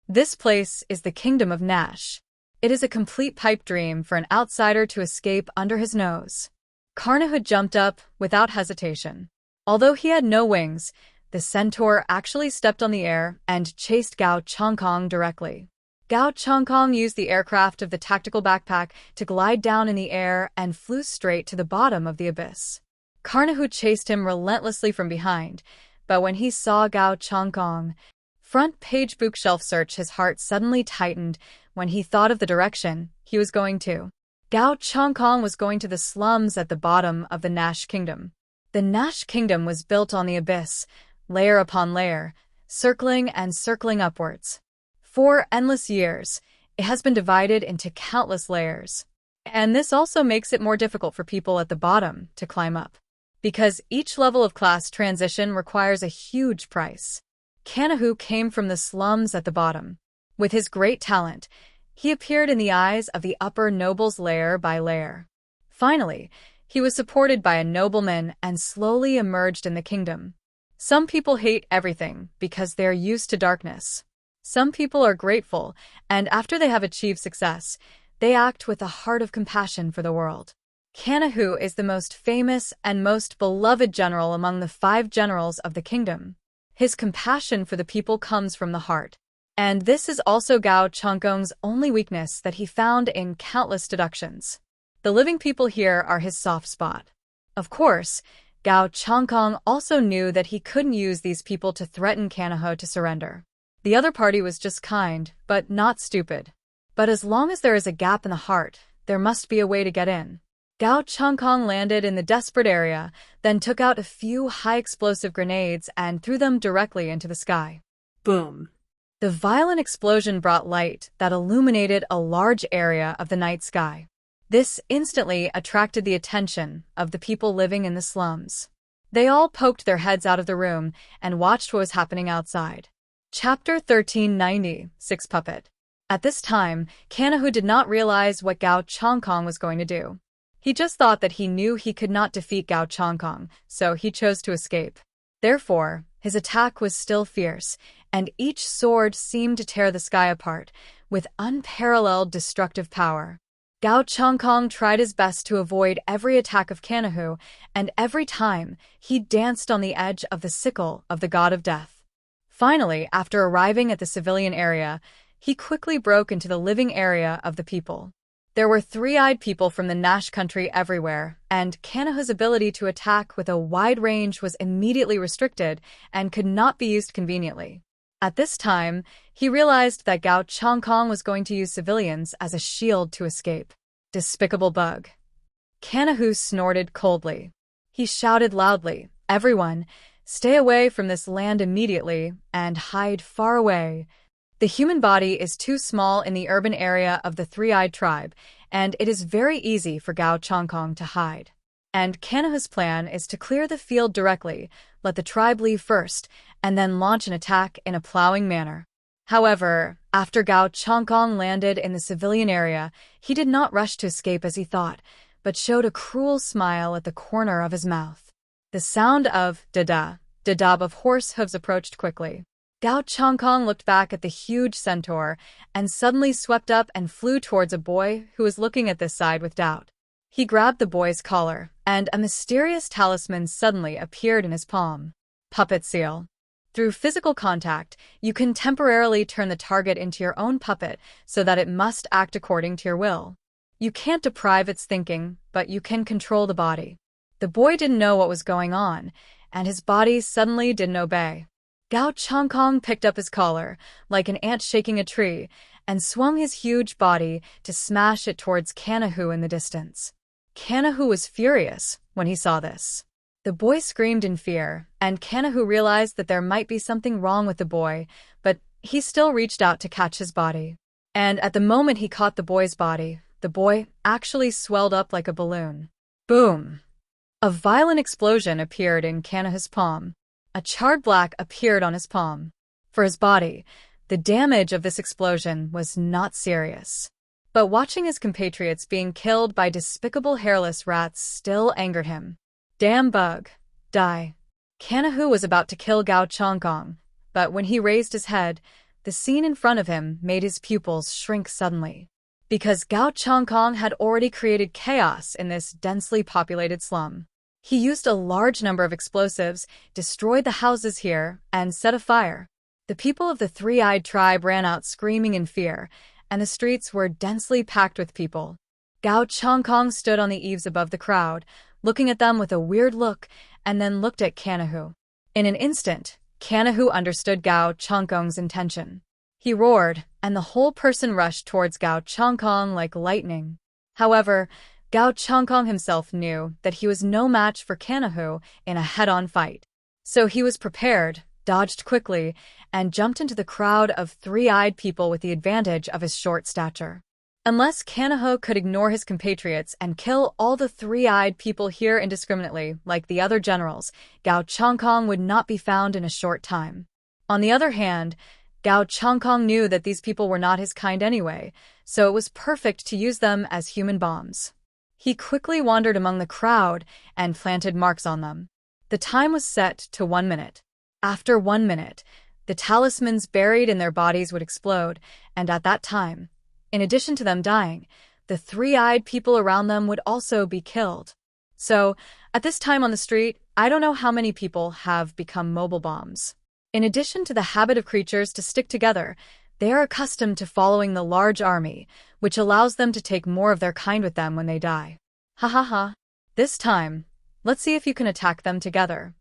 This place is the kingdom of Nash. It is a complete pipe dream for an outsider to escape under his nose." Carnahu jumped up without hesitation. Although he had no wings, the centaur actually stepped on the air and chased Gao Chongkong directly. Gao Chongkong used the aircraft of the tactical backpack to glide down in the air and flew straight to the bottom of the abyss. Carnahu chased him relentlessly from behind, but when he saw Gao Chongkong, front page bookshelf search, his heart suddenly tightened when he thought of the direction he was going to. Gao Chongkong was going to the slums at the bottom of the Nash Kingdom. The Nash Kingdom was built on the abyss, layer upon layer, circling and circling upwards. For endless years, it has been divided into countless layers. And this also makes it more difficult for people at the bottom to climb up, because each level of class transition requires a huge price. Carnahu came from the slums at the bottom. With his great talent, he appeared in the eyes of the upper nobles layer by layer. Finally, he was supported by a nobleman and slowly emerged in the kingdom. Some people hate everything because they are used to darkness. Some people are grateful, and after they have achieved success, they act with a heart of compassion for the world. Carnahu is the most famous and most beloved general among the 5 generals of the kingdom. His compassion for the people comes from the heart. And this is also Gao Chongkong's only weakness that he found in countless deductions. The living people here are his soft spot. Of course, Gao Chongkong also knew that he couldn't use these people to threaten Carnahu to surrender. The other party was just kind, but not stupid. But as long as there is a gap in the heart, there must be a way to get in. Gao Chongkong landed in the desperate area, then took out a few high-explosive grenades and threw them directly into the sky. Boom. The violent explosion brought light that illuminated a large area of the night sky. This instantly attracted the attention of the people living in the slums. They all poked their heads out of the room and watched what was happening outside. Chapter 1390, Six Puppet. At this time, Carnahu did not realize what Gao Chongkong was going to do. He just thought that he knew he could not defeat Gao Chongkong, so he chose to escape. Therefore, his attack was still fierce, and each sword seemed to tear the sky apart, with unparalleled destructive power. Gao Chongkong tried his best to avoid every attack of Carnahu, and every time, he danced on the edge of the sickle of the god of death. Finally, after arriving at the civilian area, he quickly broke into the living area of the people. There were 3-eyed people from the Nash country everywhere, and Carnahu's ability to attack with a wide range was immediately restricted and could not be used conveniently. At this time, he realized that Gao Chongkong was going to use civilians as a shield to escape. Despicable bug. Carnahu snorted coldly. He shouted loudly, "Everyone, stay away from this land immediately and hide far away. The human body is too small in the urban area of the 3-eyed tribe, and it is very easy for Gao Chongkong to hide. And Carnahu's plan is to clear the field directly, let the tribe leave first, and then launch an attack in a plowing manner." However, after Gao Chongkong landed in the civilian area, he did not rush to escape as he thought, but showed a cruel smile at the corner of his mouth. The sound of da-da of horse hooves approached quickly. Gao Chongkong looked back at the huge centaur and suddenly swept up and flew towards a boy who was looking at this side with doubt. He grabbed the boy's collar, and a mysterious talisman suddenly appeared in his palm. Puppet seal. Through physical contact, you can temporarily turn the target into your own puppet so that it must act according to your will. You can't deprive its thinking, but you can control the body. The boy didn't know what was going on, and his body suddenly didn't obey. Gao Chongkong picked up his collar, like an ant shaking a tree, and swung his huge body to smash it towards Carnahu in the distance. Carnahu was furious when he saw this. The boy screamed in fear, and Carnahu realized that there might be something wrong with the boy, but he still reached out to catch his body. And at the moment he caught the boy's body, the boy actually swelled up like a balloon. Boom! A violent explosion appeared in Carnahu's palm. A charred black appeared on his palm. For his body, the damage of this explosion was not serious. But watching his compatriots being killed by despicable hairless rats still angered him. Damn bug. Die. Kanahu was about to kill Gao Chongkong, but when he raised his head, the scene in front of him made his pupils shrink suddenly. Because Gao Chongkong had already created chaos in this densely populated slum. He used a large number of explosives, destroyed the houses here, and set a fire. The people of the three-eyed tribe ran out screaming in fear, and the streets were densely packed with people. Gao Chongkong stood on the eaves above the crowd, looking at them with a weird look, and then looked at Kanahu. In an instant, Kanahu understood Gao Chongkong's intention. He roared, and the whole person rushed towards Gao Chongkong like lightning. However, Gao Chongkong himself knew that he was no match for Kanahu in a head-on fight. So he was prepared, dodged quickly, and jumped into the crowd of three-eyed people with the advantage of his short stature. Unless Kanahu could ignore his compatriots and kill all the three-eyed people here indiscriminately, like the other generals, Gao Chongkong would not be found in a short time. On the other hand, Gao Chongkong knew that these people were not his kind anyway, so it was perfect to use them as human bombs. He quickly wandered among the crowd and planted marks on them. The time was set to 1 minute. After 1 minute, the talismans buried in their bodies would explode, and at that time, in addition to them dying, the three-eyed people around them would also be killed. So, at this time on the street, I don't know how many people have become mobile bombs. In addition to the habit of creatures to stick together, they are accustomed to following the large army, which allows them to take more of their kind with them when they die. Ha ha ha. This time, let's see if you can attack them together.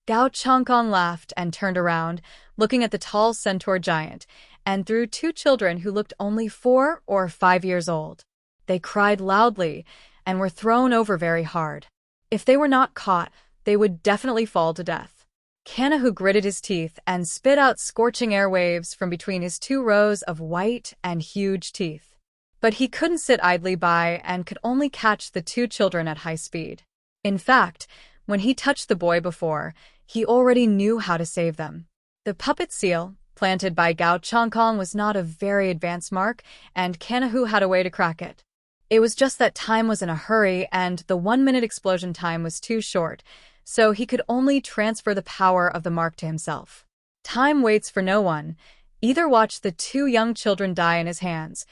Gao Chongkong laughed and turned around, looking at the tall centaur giant, and through two children who looked only 4 or 5 years old. They cried loudly and were thrown over very hard. If they were not caught, they would definitely fall to death. Kanahu gritted his teeth and spit out scorching air waves from between his 2 rows of white and huge teeth. But he couldn't sit idly by and could only catch the 2 children at high speed. In fact, when he touched the boy before, he already knew how to save them. The puppet seal, planted by Gao Chongkong, was not a very advanced mark, and Kanahu had a way to crack it. It was just that time was in a hurry and the 1-minute explosion time was too short, so he could only transfer the power of the mark to himself. Time waits for no one. Either watch the 2 young children die in his hands,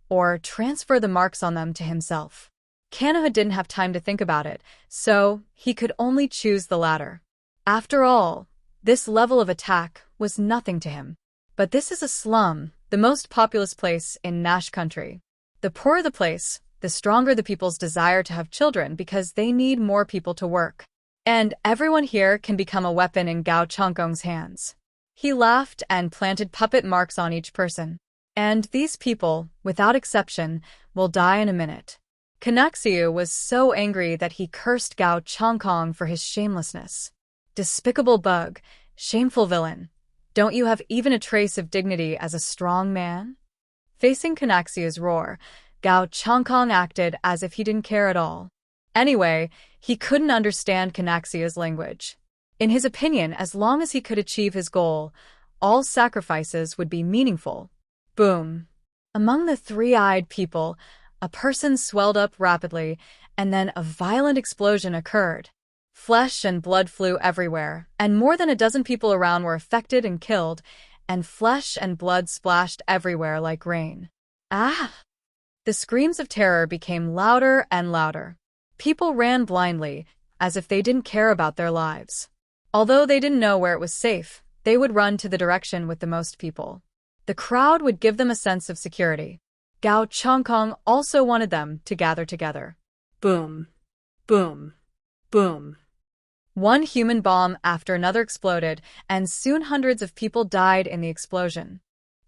or transfer the marks on them to himself. Kanahu didn't have time to think about it, so he could only choose the latter. After all, this level of attack was nothing to him. But this is a slum, the most populous place in Nash country. The poorer the place, the stronger the people's desire to have children because they need more people to work. And everyone here can become a weapon in Gao Chongkong's hands. He laughed and planted puppet marks on each person. And these people, without exception, will die in a minute. Kanaxiu was so angry that he cursed Gao Chongkong for his shamelessness. Despicable bug, shameful villain. Don't you have even a trace of dignity as a strong man? Facing Kanaxiu's roar, Gao Chongkong acted as if he didn't care at all. Anyway, he couldn't understand Kanaxiu's language. In his opinion, as long as he could achieve his goal, all sacrifices would be meaningful. Boom. Among the three-eyed people, a person swelled up rapidly, and then a violent explosion occurred. Flesh and blood flew everywhere, and more than a dozen people around were affected and killed, and flesh and blood splashed everywhere like rain. Ah! The screams of terror became louder and louder. People ran blindly, as if they didn't care about their lives. Although they didn't know where it was safe, they would run to the direction with the most people. The crowd would give them a sense of security. Gao Chongkong also wanted them to gather together. Boom. Boom. Boom. One human bomb after another exploded, and soon hundreds of people died in the explosion.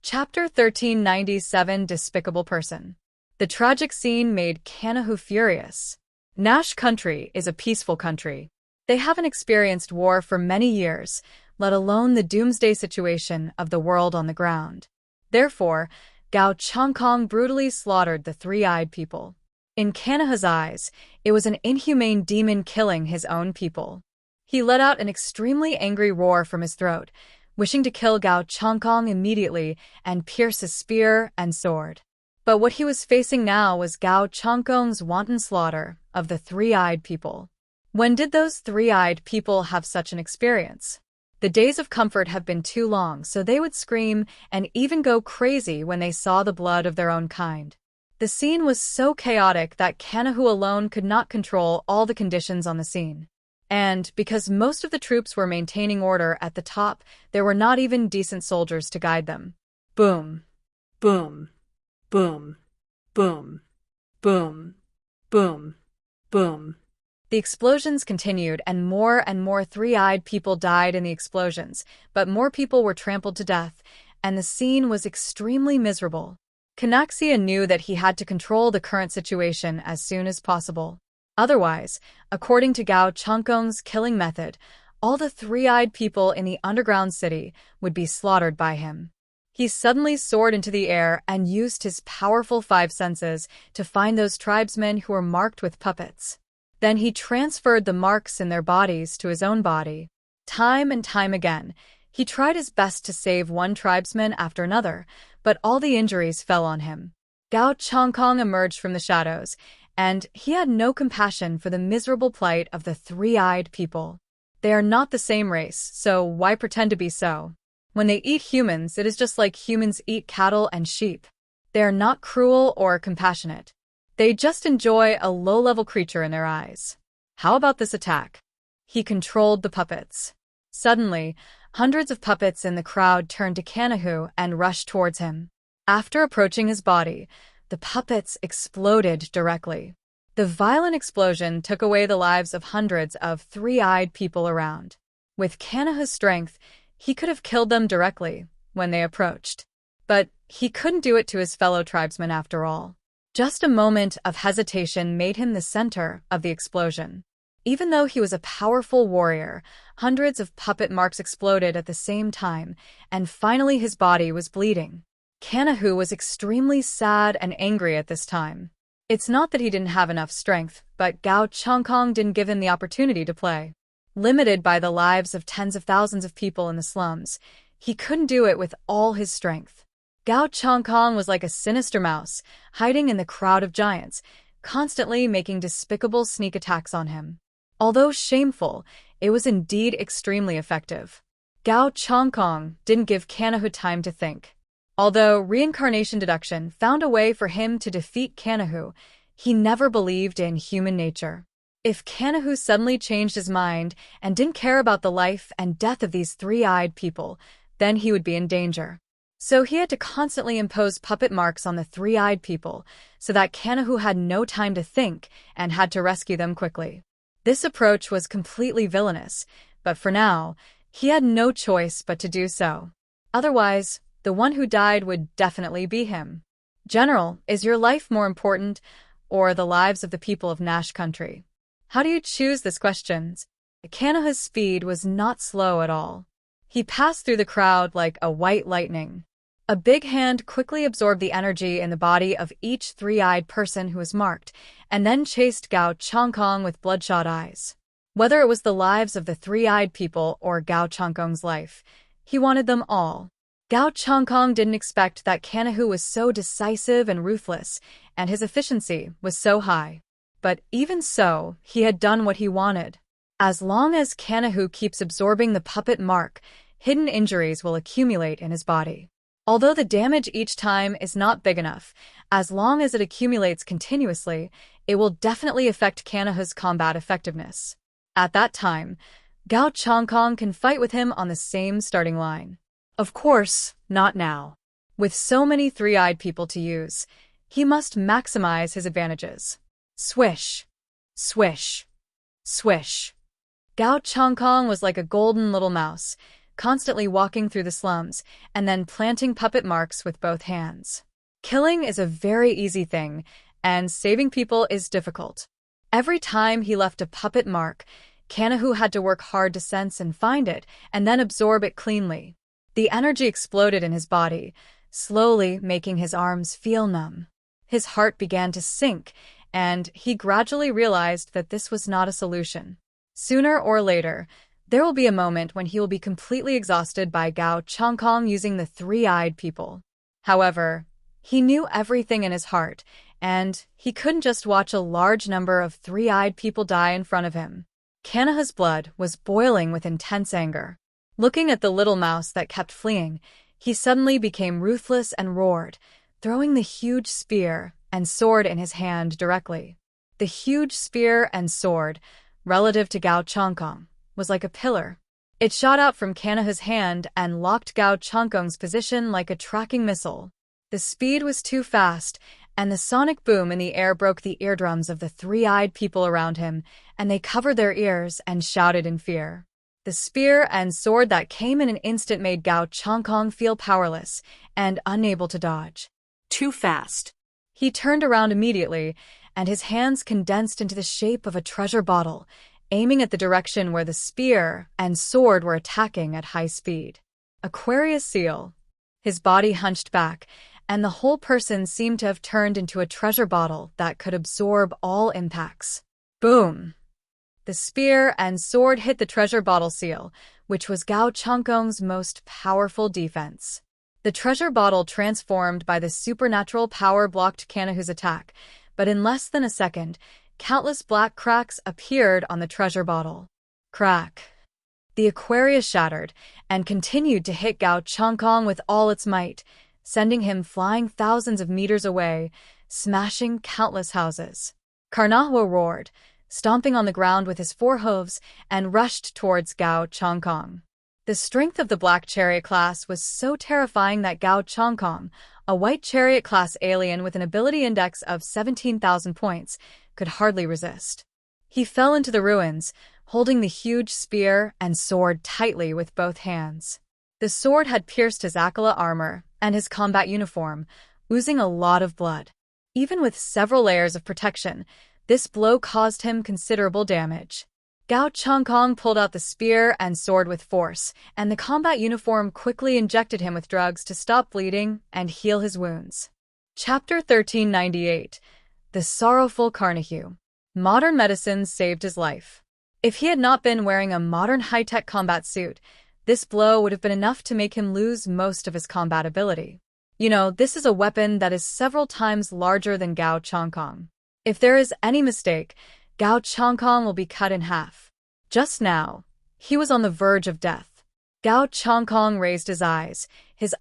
Chapter 1397 Despicable Person. The tragic scene made Kanahu furious. Nash country is a peaceful country. They haven't experienced war for many years, let alone the doomsday situation of the world on the ground. Therefore, Gao Chongkong brutally slaughtered the three-eyed people. In Kanahu's eyes, it was an inhumane demon killing his own people. He let out an extremely angry roar from his throat, wishing to kill Gao Changkong immediately and pierce his spear and sword. But what he was facing now was Gao Changkong's wanton slaughter of the three-eyed people. When did those three-eyed people have such an experience? The days of comfort have been too long, so they would scream and even go crazy when they saw the blood of their own kind. The scene was so chaotic that Kanahu alone could not control all the conditions on the scene. And because most of the troops were maintaining order at the top, there were not even decent soldiers to guide them. Boom. Boom. Boom. Boom. Boom. Boom. Boom. The explosions continued, and more three-eyed people died in the explosions, but more people were trampled to death, and the scene was extremely miserable. Kanaxia knew that he had to control the current situation as soon as possible. Otherwise, according to Gao Changkong's killing method, all the three-eyed people in the underground city would be slaughtered by him. He suddenly soared into the air and used his powerful five senses to find those tribesmen who were marked with puppets. Then he transferred the marks in their bodies to his own body. Time and time again, he tried his best to save one tribesman after another, but all the injuries fell on him. Gao Changkong emerged from the shadows, and he had no compassion for the miserable plight of the three-eyed people. They are not the same race, so why pretend to be so? When they eat humans, it is just like humans eat cattle and sheep. They are not cruel or compassionate. They just enjoy a low-level creature in their eyes. How about this attack? He controlled the puppets. Suddenly, hundreds of puppets in the crowd turned to Kanahu and rushed towards him. After approaching his body, the puppets exploded directly. The violent explosion took away the lives of hundreds of three-eyed people around. With Kanahu's strength, he could have killed them directly when they approached. But he couldn't do it to his fellow tribesmen after all. Just a moment of hesitation made him the center of the explosion. Even though he was a powerful warrior, hundreds of puppet marks exploded at the same time, and finally his body was bleeding. Kanahu was extremely sad and angry at this time. It's not that he didn't have enough strength, but Gao Changkong didn't give him the opportunity to play. Limited by the lives of tens of thousands of people in the slums, he couldn't do it with all his strength. Gao Changkong was like a sinister mouse, hiding in the crowd of giants, constantly making despicable sneak attacks on him. Although shameful, it was indeed extremely effective. Gao Changkong didn't give Kanahu time to think. Although reincarnation deduction found a way for him to defeat Kanahu, he never believed in human nature. If Kanahu suddenly changed his mind and didn't care about the life and death of these three-eyed people, then he would be in danger. So he had to constantly impose puppet marks on the three-eyed people so that Kanahu had no time to think and had to rescue them quickly. This approach was completely villainous, but for now, he had no choice but to do so. Otherwise, the one who died would definitely be him. General, is your life more important, or the lives of the people of Nash country? How do you choose this question? Kanahu's speed was not slow at all. He passed through the crowd like a white lightning. A big hand quickly absorbed the energy in the body of each three-eyed person who was marked, and then chased Gao Changkong with bloodshot eyes. Whether it was the lives of the three-eyed people or Gao Changkong's life, he wanted them all. Gao Changkong didn't expect that Kanahu was so decisive and ruthless, and his efficiency was so high. But even so, he had done what he wanted. As long as Kanahu keeps absorbing the puppet mark, hidden injuries will accumulate in his body. Although the damage each time is not big enough, as long as it accumulates continuously, it will definitely affect Kanahu's combat effectiveness. At that time, Gao Changkong can fight with him on the same starting line. Of course, not now. With so many three-eyed people to use, he must maximize his advantages. Swish, swish, swish. Gao Changkong was like a golden little mouse, constantly walking through the slums and then planting puppet marks with both hands. Killing is a very easy thing, and saving people is difficult. Every time he left a puppet mark, Kanahu had to work hard to sense and find it, and then absorb it cleanly. The energy exploded in his body, slowly making his arms feel numb. His heart began to sink, and he gradually realized that this was not a solution. Sooner or later, There will be a moment when he will be completely exhausted by Gao Changkong using the three-eyed people. However, he knew everything in his heart, and he couldn't just watch a large number of three-eyed people die in front of him. Kanaha's blood was boiling with intense anger. Looking at the little mouse that kept fleeing, he suddenly became ruthless and roared, throwing the huge spear and sword in his hand directly. The huge spear and sword, relative to Gao Changkong, was like a pillar. It shot out from Kanaha's hand and locked Gao Changkong's position like a tracking missile. The speed was too fast, and the sonic boom in the air broke the eardrums of the three-eyed people around him, and they covered their ears and shouted in fear. The spear and sword that came in an instant made Gao Changkong feel powerless and unable to dodge. Too fast. He turned around immediately, and his hands condensed into the shape of a treasure bottle, aiming at the direction where the spear and sword were attacking at high speed. Aquarius seal. His body hunched back, and the whole person seemed to have turned into a treasure bottle that could absorb all impacts. Boom! The spear and sword hit the treasure bottle seal, which was Gao Changkong's most powerful defense. The treasure bottle transformed by the supernatural power blocked Kanahu's attack, but in less than a second, countless black cracks appeared on the treasure bottle. Crack! The Aquarius shattered and continued to hit Gao Changkong with all its might, sending him flying thousands of meters away, smashing countless houses. Manhwa roared, stomping on the ground with his forehooves, and rushed towards Gao Changkong. The strength of the Black Chariot class was so terrifying that Gao Changkong, a White Chariot class alien with an ability index of 17,000 points, could hardly resist. He fell into the ruins, holding the huge spear and sword tightly with both hands. The sword had pierced his Aquila armor and his combat uniform, oozing a lot of blood. Even with several layers of protection, this blow caused him considerable damage. Gao Changkong pulled out the spear and sword with force, and the combat uniform quickly injected him with drugs to stop bleeding and heal his wounds. Chapter 1398. The Sorrowful Carnahue. Modern medicine saved his life. If he had not been wearing a modern high-tech combat suit, this blow would have been enough to make him lose most of his combat ability. This is a weapon that is several times larger than Gao Changkong. If there is any mistake, Gao Changkong will be cut in half. Just now, he was on the verge of death. Gao Changkong raised his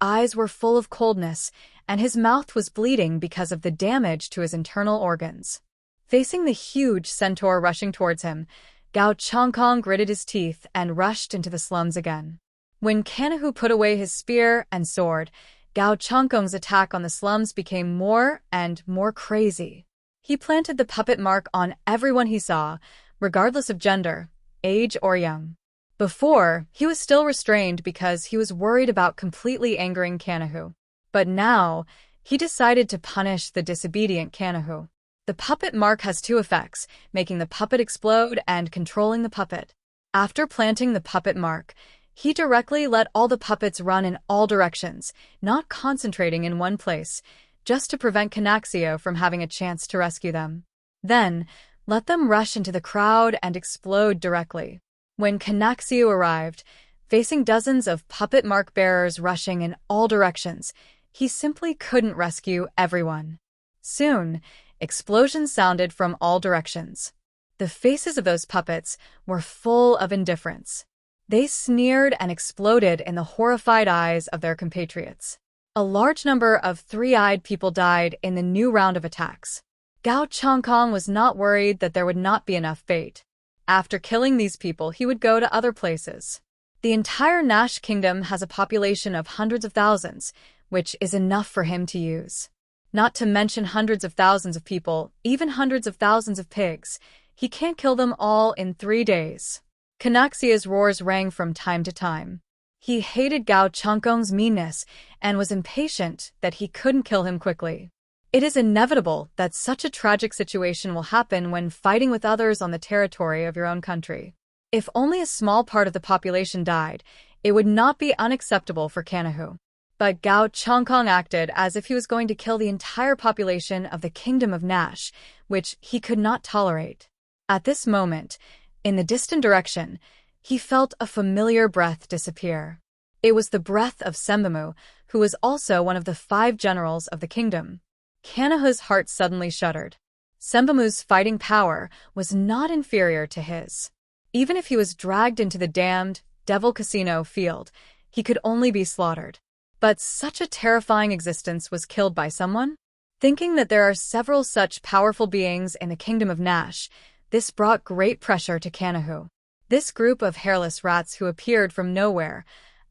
eyes were full of coldness, and his mouth was bleeding because of the damage to his internal organs. Facing the huge centaur rushing towards him, Gao Changkong gritted his teeth and rushed into the slums again. When Kanahu put away his spear and sword, Gao Changkong's attack on the slums became more and more crazy. He planted the puppet mark on everyone he saw, regardless of gender, age, or young. Before, he was still restrained because he was worried about completely angering Kanahu. But now, he decided to punish the disobedient Kanahu. The puppet mark has two effects, making the puppet explode and controlling the puppet. After planting the puppet mark, he directly let all the puppets run in all directions, not concentrating in one place, just to prevent Canaxio from having a chance to rescue them. Then, let them rush into the crowd and explode directly. When Canaxio arrived, facing dozens of puppet mark bearers rushing in all directions, he simply couldn't rescue everyone. Soon, explosions sounded from all directions. The faces of those puppets were full of indifference. They sneered and exploded in the horrified eyes of their compatriots. A large number of three-eyed people died in the new round of attacks. Gao Changkong was not worried that there would not be enough bait. After killing these people, he would go to other places. The entire Nash kingdom has a population of hundreds of thousands, which is enough for him to use. Not to mention hundreds of thousands of people, even hundreds of thousands of pigs. He can't kill them all in 3 days. Canaxia's roars rang from time to time. He hated Gao Changkong's meanness and was impatient that he couldn't kill him quickly. It is inevitable that such a tragic situation will happen when fighting with others on the territory of your own country. If only a small part of the population died, it would not be unacceptable for Kanahu. But Gao Changkong acted as if he was going to kill the entire population of the kingdom of Nash, which he could not tolerate. At this moment, in the distant direction, He felt a familiar breath disappear. It was the breath of Senbamu, who was also one of the 5 generals of the kingdom. Kanahu's heart suddenly shuddered. Senbamu's fighting power was not inferior to his. Even if he was dragged into the damned Devil Casino field, he could only be slaughtered. But such a terrifying existence was killed by someone? Thinking that there are several such powerful beings in the kingdom of Nash, this brought great pressure to Kanahu. This group of hairless rats who appeared from nowhere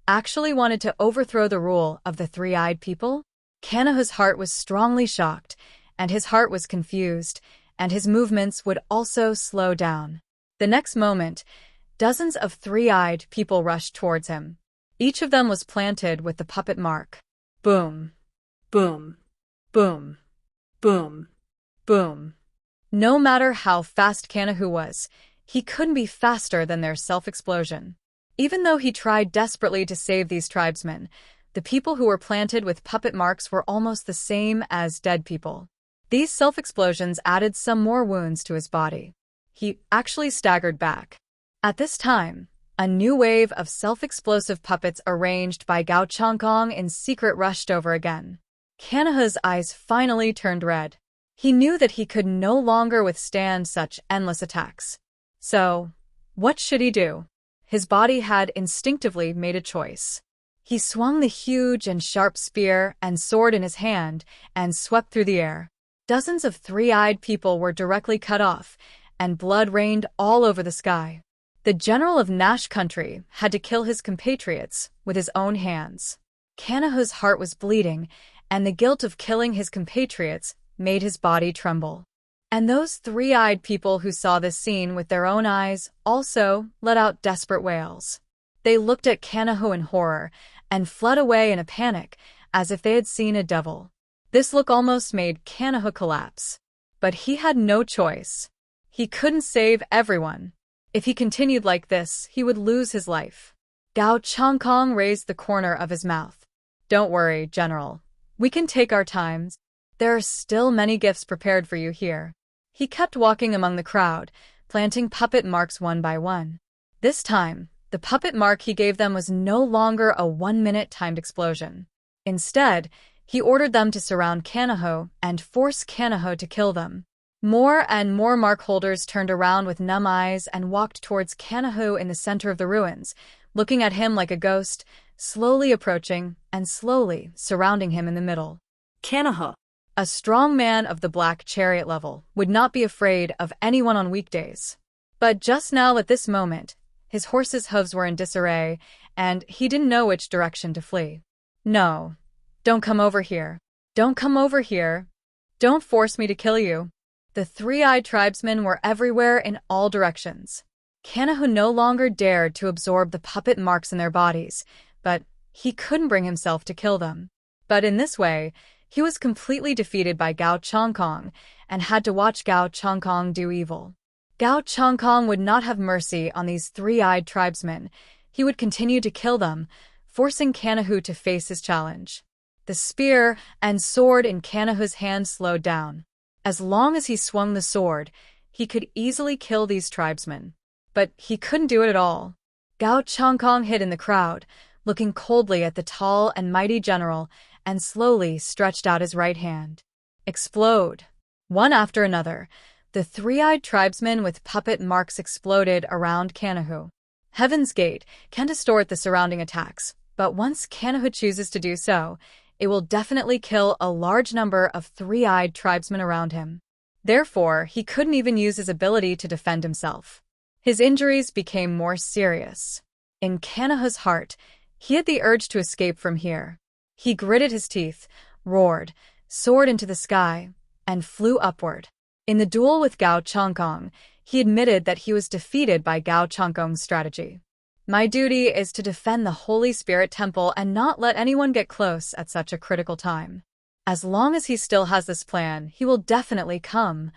actually wanted to overthrow the rule of the 3-eyed people? Kanahu's heart was strongly shocked, and his heart was confused, and his movements would also slow down. The next moment, dozens of 3-eyed people rushed towards him. Each of them was planted with the puppet mark. Boom. Boom. Boom. Boom. Boom. No matter how fast Kanahu was, he couldn't be faster than their self-explosion. Even though he tried desperately to save these tribesmen, the people who were planted with puppet marks were almost the same as dead people. These self-explosions added some more wounds to his body. He actually staggered back. At this time, a new wave of self-explosive puppets arranged by Gao Changkong in secret rushed over again. Kanahu's eyes finally turned red. He knew that he could no longer withstand such endless attacks. So, what should he do? His body had instinctively made a choice. He swung the huge and sharp spear and sword in his hand and swept through the air. Dozens of 3-eyed people were directly cut off, and blood rained all over the sky. The general of Nash country had to kill his compatriots with his own hands. Kanahu's heart was bleeding, and the guilt of killing his compatriots made his body tremble. And those 3-eyed people who saw this scene with their own eyes also let out desperate wails. They looked at Kanahu in horror and fled away in a panic, as if they had seen a devil. This look almost made Kanahu collapse. But he had no choice. He couldn't save everyone. If he continued like this, he would lose his life. Gao Changkong raised the corner of his mouth. Don't worry, General. We can take our times. There are still many gifts prepared for you here. He kept walking among the crowd, planting puppet marks one by one. This time, the puppet mark he gave them was no longer a 1-minute timed explosion. Instead, he ordered them to surround Kanahu and force Kanahu to kill them. More and more mark holders turned around with numb eyes and walked towards Kanahu in the center of the ruins, looking at him like a ghost, slowly approaching and slowly surrounding him in the middle. Kanahu, a strong man of the black chariot level, would not be afraid of anyone on weekdays. But just now at this moment, his horse's hooves were in disarray, and he didn't know which direction to flee. No, don't come over here. Don't come over here. Don't force me to kill you. The 3-eyed tribesmen were everywhere in all directions. Kanahu no longer dared to absorb the puppet marks in their bodies, but he couldn't bring himself to kill them. But in this way, he was completely defeated by Gao Changkong and had to watch Gao Changkong do evil. Gao Changkong would not have mercy on these 3-eyed tribesmen. He would continue to kill them, forcing Kanahu to face his challenge. The spear and sword in Kanahu's hand slowed down. As long as he swung the sword, he could easily kill these tribesmen. But he couldn't do it at all. Gao Changkong hid in the crowd, looking coldly at the tall and mighty general, and slowly stretched out his right hand. Explode! One after another, the 3-eyed tribesmen with puppet marks exploded around Kanahu. Heaven's Gate can distort the surrounding attacks, but once Kanahu chooses to do so, it will definitely kill a large number of 3-eyed tribesmen around him. Therefore, he couldn't even use his ability to defend himself. His injuries became more serious. In Kanahu's heart, he had the urge to escape from here. He gritted his teeth, roared, soared into the sky, and flew upward. In the duel with Gao Changkong, he admitted that he was defeated by Gao Changkong's strategy. My duty is to defend the Holy Spirit Temple and not let anyone get close at such a critical time. As long as he still has this plan, he will definitely come.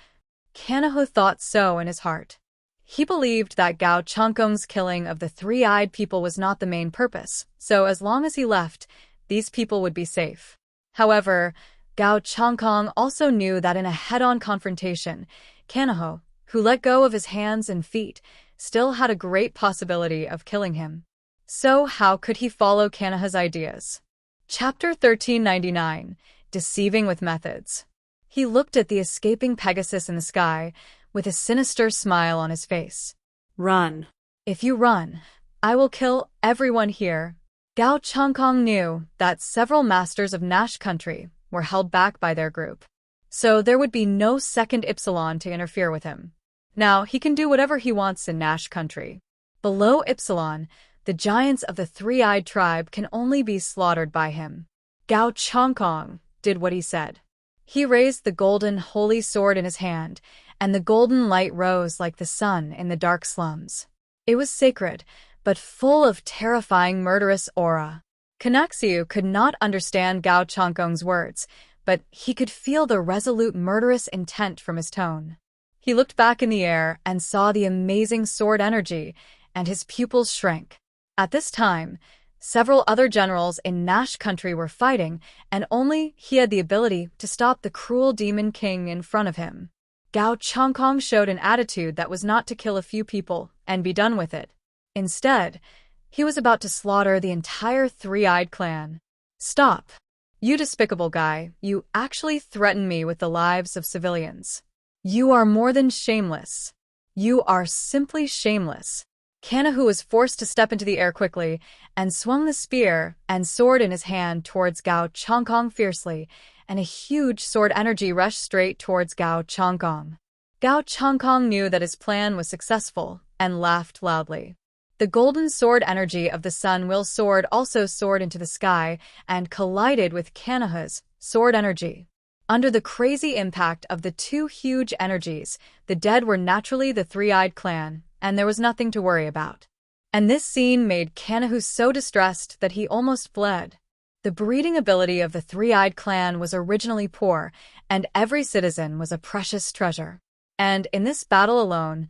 Kanahu thought so in his heart. He believed that Gao Changkong's killing of the 3-eyed people was not the main purpose, so as long as he left, these people would be safe. However, Gao Changkong also knew that in a head-on confrontation, Kanahu, who let go of his hands and feet, still had a great possibility of killing him. So how could he follow Kanaha's ideas? Chapter 1399, Deceiving with Methods. He looked at the escaping Pegasus in the sky with a sinister smile on his face. Run. If you run, I will kill everyone here. Gao Changkong knew that several masters of Nash country were held back by their group, so there would be no second Epsilon to interfere with him. Now he can do whatever he wants in Nash country. Below Epsilon, the giants of the three-eyed tribe can only be slaughtered by him. Gao Changkong did what he said. He raised the golden holy sword in his hand, and the golden light rose like the sun in the dark slums. It was sacred, but full of terrifying murderous aura. Kanaxiu could not understand Gao Changkong's words, but he could feel the resolute murderous intent from his tone. He looked back in the air and saw the amazing sword energy, and his pupils shrank. At this time, several other generals in Nash country were fighting, and only he had the ability to stop the cruel demon king in front of him. Gao Changkong showed an attitude that was not to kill a few people and be done with it. Instead, he was about to slaughter the entire three-eyed clan. Stop! You despicable guy, you actually threaten me with the lives of civilians. You are more than shameless. You are simply shameless. Kanahu was forced to step into the air quickly and swung the spear and sword in his hand towards Gao Changkong fiercely, and a huge sword energy rushed straight towards Gao Changkong. Gao Changkong knew that his plan was successful and laughed loudly. The golden sword energy of the sun will sword also soared into the sky and collided with Kanaha's sword energy. Under the crazy impact of the two huge energies, the dead were naturally the three-eyed clan, and there was nothing to worry about. And this scene made Kanahu so distressed that he almost fled. The breeding ability of the three-eyed clan was originally poor, and every citizen was a precious treasure. And in this battle alone,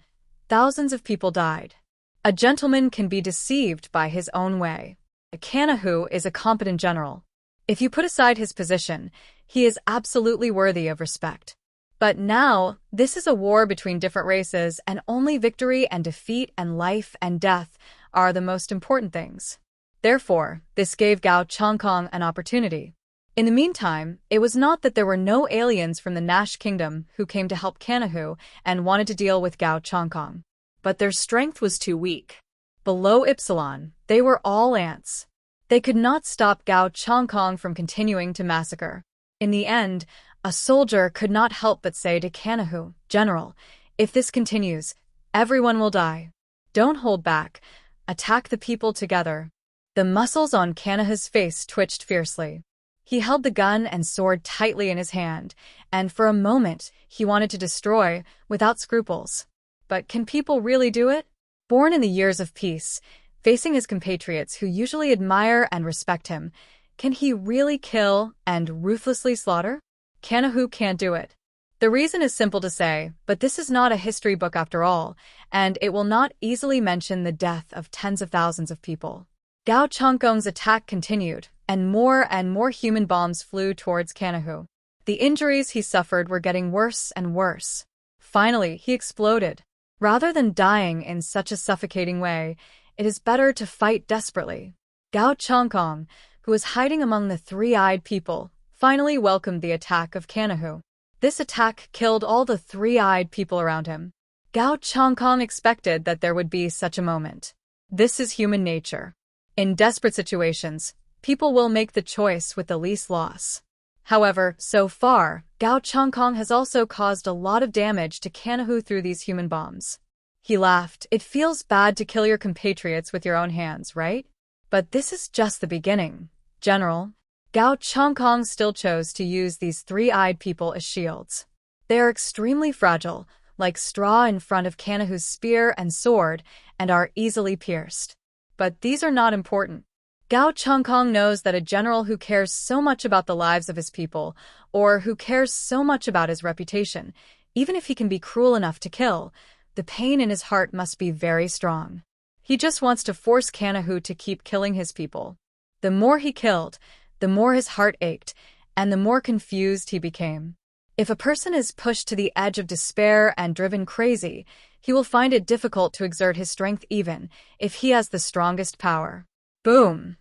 thousands of people died. A gentleman can be deceived by his own way. Kanahu is a competent general. If you put aside his position, he is absolutely worthy of respect. But now, this is a war between different races, and only victory and defeat and life and death are the most important things. Therefore, this gave Gao Changkong an opportunity. In the meantime, it was not that there were no aliens from the Nash kingdom who came to help Kanahu and wanted to deal with Gao Changkong. But their strength was too weak. Below Epsilon, they were all ants. They could not stop Gao Changkong from continuing to massacre. In the end, a soldier could not help but say to Kanahu, "General, if this continues, everyone will die. Don't hold back. Attack the people together." The muscles on Kanahu's face twitched fiercely. He held the gun and sword tightly in his hand, and for a moment he wanted to destroy without scruples. But can people really do it? Born in the years of peace, facing his compatriots who usually admire and respect him, can he really kill and ruthlessly slaughter? Kanahu can't do it. The reason is simple to say, but this is not a history book after all, and it will not easily mention the death of tens of thousands of people. Gao Changkong's attack continued, and more human bombs flew towards Kanahu. The injuries he suffered were getting worse and worse. Finally, he exploded. Rather than dying in such a suffocating way, it is better to fight desperately. Gao Changkong, who was hiding among the three-eyed people, finally welcomed the attack of Kanahu. This attack killed all the three-eyed people around him. Gao Changkong expected that there would be such a moment. This is human nature. In desperate situations, people will make the choice with the least loss. However, so far, Gao Changkong has also caused a lot of damage to Kanahu through these human bombs. He laughed. It feels bad to kill your compatriots with your own hands, right? But this is just the beginning, General. Gao Changkong still chose to use these three-eyed people as shields. They are extremely fragile, like straw in front of Kanahu's spear and sword, and are easily pierced. But these are not important. Gao Changkong knows that a general who cares so much about the lives of his people, or who cares so much about his reputation, even if he can be cruel enough to kill, the pain in his heart must be very strong. He just wants to force Kanahu to keep killing his people. The more he killed, the more his heart ached, and the more confused he became. If a person is pushed to the edge of despair and driven crazy, He will find it difficult to exert his strength even if he has the strongest power. Boom!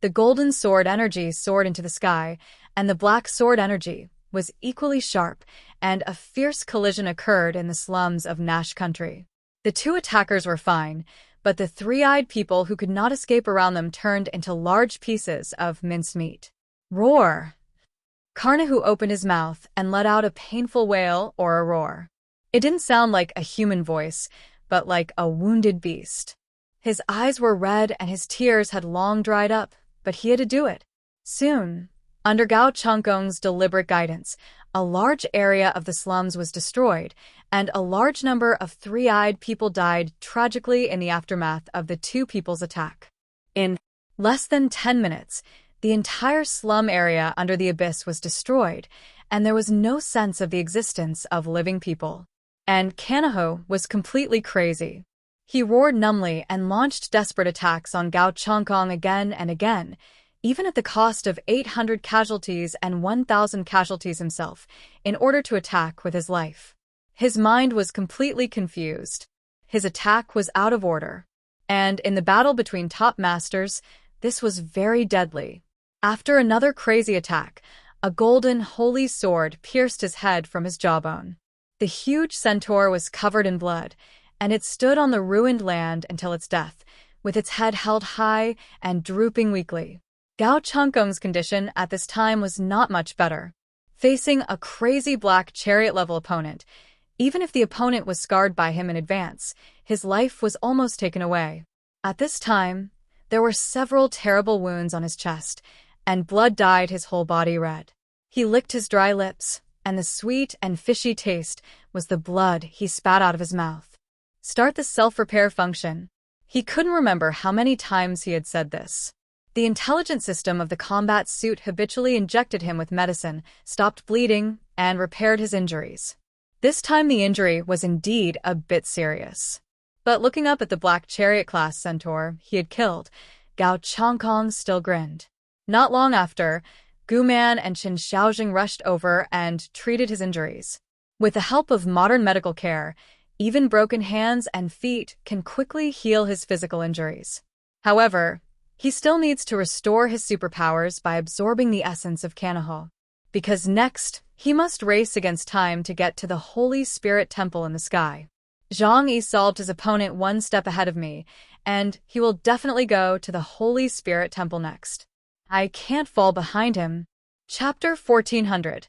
The golden sword energy soared into the sky, and the black sword energy was equally sharp, and a fierce collision occurred in the slums of Nash country. The two attackers were fine, but the three-eyed people who could not escape around them turned into large pieces of mincemeat. Roar! Carnahu opened his mouth and let out a painful wail or a roar. It didn't sound like a human voice, but like a wounded beast. His eyes were red and his tears had long dried up, but he had to do it. Soon, under Gao Changgong's deliberate guidance, a large area of the slums was destroyed, and a large number of three-eyed people died tragically in the aftermath of the two people's attack. In less than 10 minutes, the entire slum area under the abyss was destroyed, and there was no sense of the existence of living people. And Kanaho was completely crazy. He roared numbly and launched desperate attacks on Gao Changgong again and again, even at the cost of 800 casualties and 1,000 casualties himself, in order to attack with his life. His mind was completely confused. His attack was out of order. And in the battle between top masters, this was very deadly. After another crazy attack, a golden holy sword pierced his head from his jawbone. The huge centaur was covered in blood, and it stood on the ruined land until its death, with its head held high and drooping weakly. Gao Changgong's condition at this time was not much better. Facing a crazy black chariot-level opponent, even if the opponent was scarred by him in advance, his life was almost taken away. At this time, there were several terrible wounds on his chest, and blood dyed his whole body red. He licked his dry lips, and the sweet and fishy taste was the blood he spat out of his mouth. Start the self-repair function. He couldn't remember how many times he had said this. The intelligent system of the combat suit habitually injected him with medicine, stopped bleeding, and repaired his injuries. This time the injury was indeed a bit serious. But looking up at the black chariot-class centaur he had killed, Gao Changgong still grinned. Not long after, Gu Man and Qin Xiaojing rushed over and treated his injuries. With the help of modern medical care, even broken hands and feet can quickly heal his physical injuries. However, he still needs to restore his superpowers by absorbing the essence of Kanaho. Because next, he must race against time to get to the Holy Spirit Temple in the sky. Zhang Yi solved his opponent one step ahead of me, and he will definitely go to the Holy Spirit Temple next. I can't fall behind him. Chapter 1400.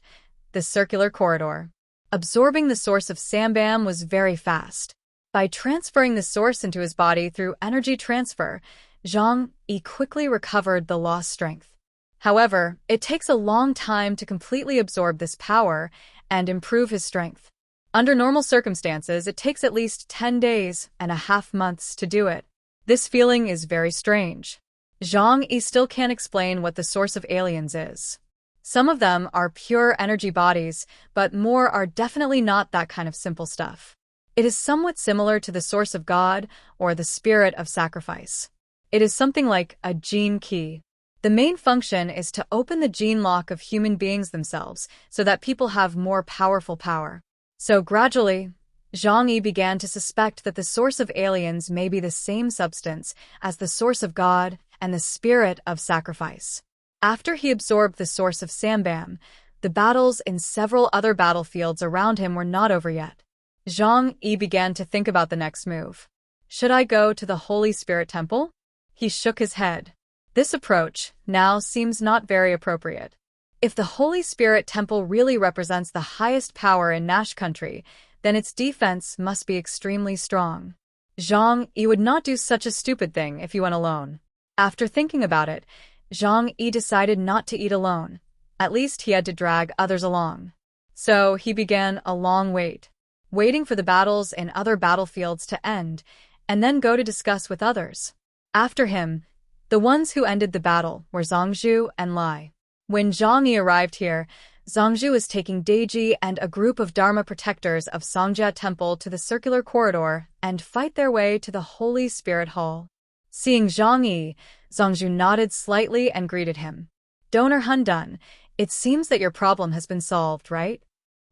The Circular Corridor. Absorbing the source of Sambam was very fast. By transferring the source into his body through energy transfer, Zhang Yi quickly recovered the lost strength. However, it takes a long time to completely absorb this power and improve his strength. Under normal circumstances, it takes at least 10 days and a half months to do it. This feeling is very strange. Zhang Yi still can't explain what the source of aliens is. Some of them are pure energy bodies, but more are definitely not that kind of simple stuff. It is somewhat similar to the source of God or the spirit of sacrifice. It is something like a gene key. The main function is to open the gene lock of human beings themselves so that people have more powerful power. So gradually, Zhang Yi began to suspect that the source of aliens may be the same substance as the source of God and the spirit of sacrifice. After he absorbed the source of Sambam, the battles in several other battlefields around him were not over yet. Zhang Yi began to think about the next move. Should I go to the Holy Spirit Temple? He shook his head. This approach now seems not very appropriate. If the Holy Spirit Temple really represents the highest power in Nash country, then its defense must be extremely strong. Zhang Yi would not do such a stupid thing if he went alone. After thinking about it, Zhang Yi decided not to eat alone. At least he had to drag others along. So he began a long wait, waiting for the battles in other battlefields to end, and then go to discuss with others. After him, the ones who ended the battle were Zhangzhu and Lai. When Zhang Yi arrived here, Zhangzhu was taking Deji and a group of Dharma protectors of Songjia Temple to the circular corridor and fight their way to the Holy Spirit Hall. Seeing Zhang Yi, Zhangzhu nodded slightly and greeted him. Donor Hundun, it seems that your problem has been solved, right?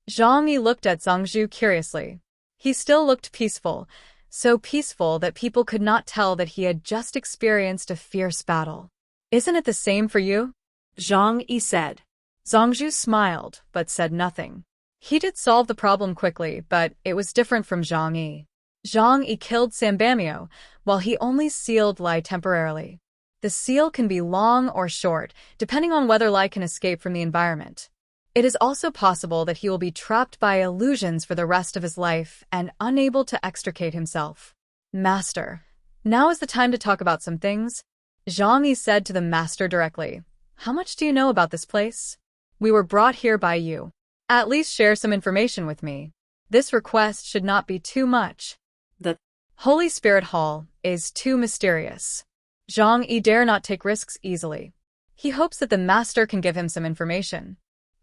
Zhang Yi looked at Zhangzhu curiously. He still looked peaceful, so peaceful that people could not tell that he had just experienced a fierce battle. Isn't it the same for you? Zhang Yi said. Zhangzhu smiled, but said nothing. He did solve the problem quickly, but it was different from Zhang Yi. Zhang Yi killed Sambamio, while he only sealed Lai temporarily. The seal can be long or short, depending on whether Lai can escape from the environment. It is also possible that he will be trapped by illusions for the rest of his life and unable to extricate himself. Master, now is the time to talk about some things. Zhang Yi said to the master directly. How much do you know about this place? We were brought here by you. At least share some information with me. This request should not be too much. The Holy Spirit Hall is too mysterious. Zhang Yi dare not take risks easily. He hopes that the master can give him some information.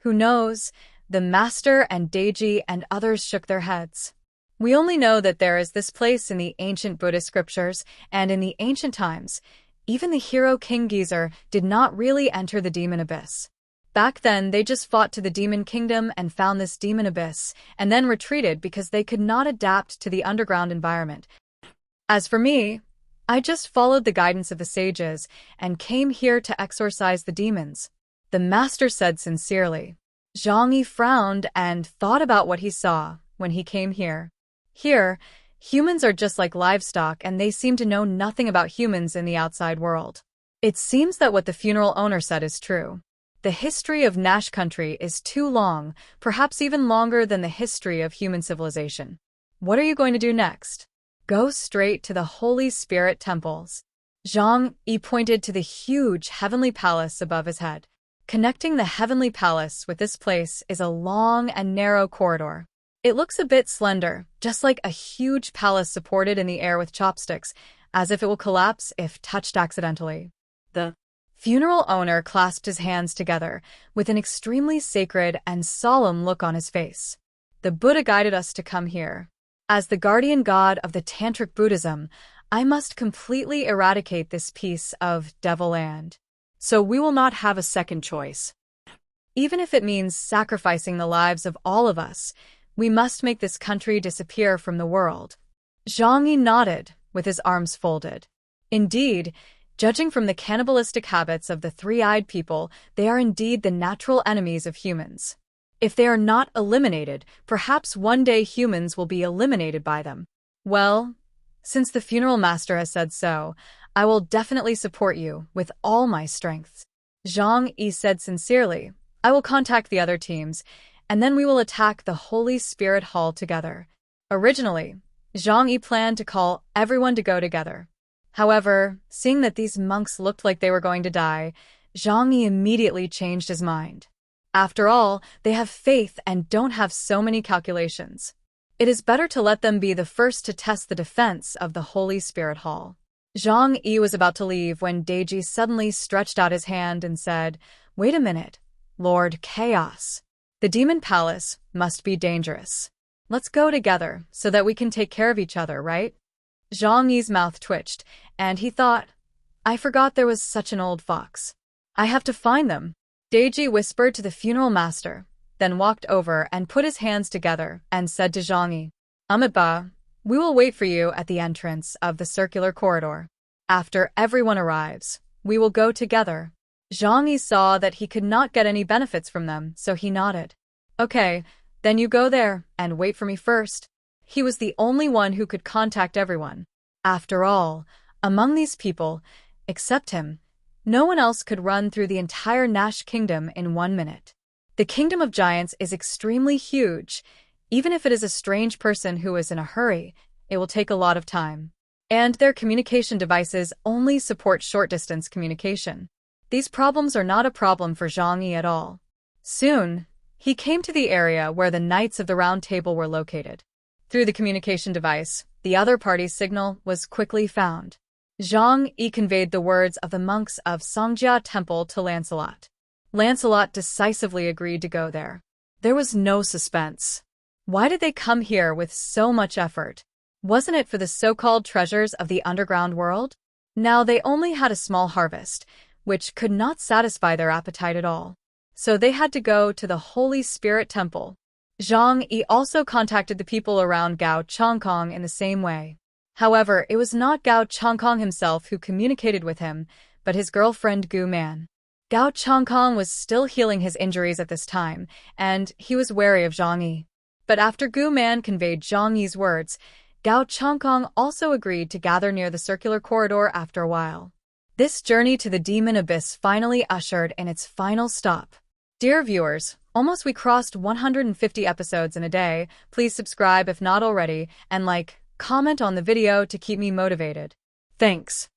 Who knows? The master and Deji and others shook their heads. We only know that there is this place in the ancient Buddhist scriptures, and in the ancient times, even the hero King Geezer did not really enter the demon abyss. Back then, they just fought to the demon kingdom and found this demon abyss, and then retreated because they could not adapt to the underground environment. As for me, I just followed the guidance of the sages and came here to exorcise the demons. The master said sincerely. Zhang Yi frowned and thought about what he saw when he came here. Here, humans are just like livestock and they seem to know nothing about humans in the outside world. It seems that what the funeral owner said is true. The history of Nash country is too long, perhaps even longer than the history of human civilization. What are you going to do next? Go straight to the Holy Spirit temples. Zhang Yi pointed to the huge heavenly palace above his head. Connecting the heavenly palace with this place is a long and narrow corridor. It looks a bit slender, just like a huge palace supported in the air with chopsticks, as if it will collapse if touched accidentally. The funeral owner clasped his hands together, with an extremely sacred and solemn look on his face. The Buddha guided us to come here. As the guardian god of the Tantric Buddhism, I must completely eradicate this piece of devil land. So we will not have a second choice. Even if it means sacrificing the lives of all of us, we must make this country disappear from the world. Zhang Yi nodded, with his arms folded. Indeed, judging from the cannibalistic habits of the three-eyed people, they are indeed the natural enemies of humans. If they are not eliminated, perhaps one day humans will be eliminated by them. Well, since the funeral master has said so, I will definitely support you with all my strength. Zhang Yi said sincerely. I will contact the other teams, and then we will attack the Holy Spirit Hall together. Originally, Zhang Yi planned to call everyone to go together. However, seeing that these monks looked like they were going to die, Zhang Yi immediately changed his mind. After all, they have faith and don't have so many calculations. It is better to let them be the first to test the defense of the Holy Spirit Hall. Zhang Yi was about to leave when Deji suddenly stretched out his hand and said, Wait a minute, Lord Chaos. The demon palace must be dangerous. Let's go together so that we can take care of each other, right? Zhang Yi's mouth twitched, and he thought, I forgot there was such an old fox. I have to find them. Deji whispered to the funeral master, then walked over and put his hands together and said to Zhang Yi, Amitabha, we will wait for you at the entrance of the circular corridor. After everyone arrives, we will go together. Zhang Yi saw that he could not get any benefits from them, so he nodded. Okay, then you go there and wait for me first. He was the only one who could contact everyone. After all, among these people, except him, no one else could run through the entire Nash kingdom in 1 minute. The kingdom of giants is extremely huge. Even if it is a strange person who is in a hurry, it will take a lot of time. And their communication devices only support short-distance communication. These problems are not a problem for Zhang Yi at all. Soon, he came to the area where the Knights of the Round Table were located. Through the communication device, the other party's signal was quickly found. Zhang Yi conveyed the words of the monks of Songjia Temple to Lancelot. Lancelot decisively agreed to go there. There was no suspense. Why did they come here with so much effort? Wasn't it for the so-called treasures of the underground world? Now they only had a small harvest, which could not satisfy their appetite at all. So they had to go to the Holy Spirit Temple. Zhang Yi also contacted the people around Gao Changkong in the same way. However, it was not Gao Changkong himself who communicated with him, but his girlfriend Gu Man. Gao Changkong was still healing his injuries at this time, and he was wary of Zhang Yi. But after Gu Man conveyed Zhang Yi's words, Gao Changkong also agreed to gather near the circular corridor after a while. This journey to the demon abyss finally ushered in its final stop. Dear viewers, almost we crossed 150 episodes in a day. Please subscribe if not already, and comment on the video to keep me motivated. Thanks.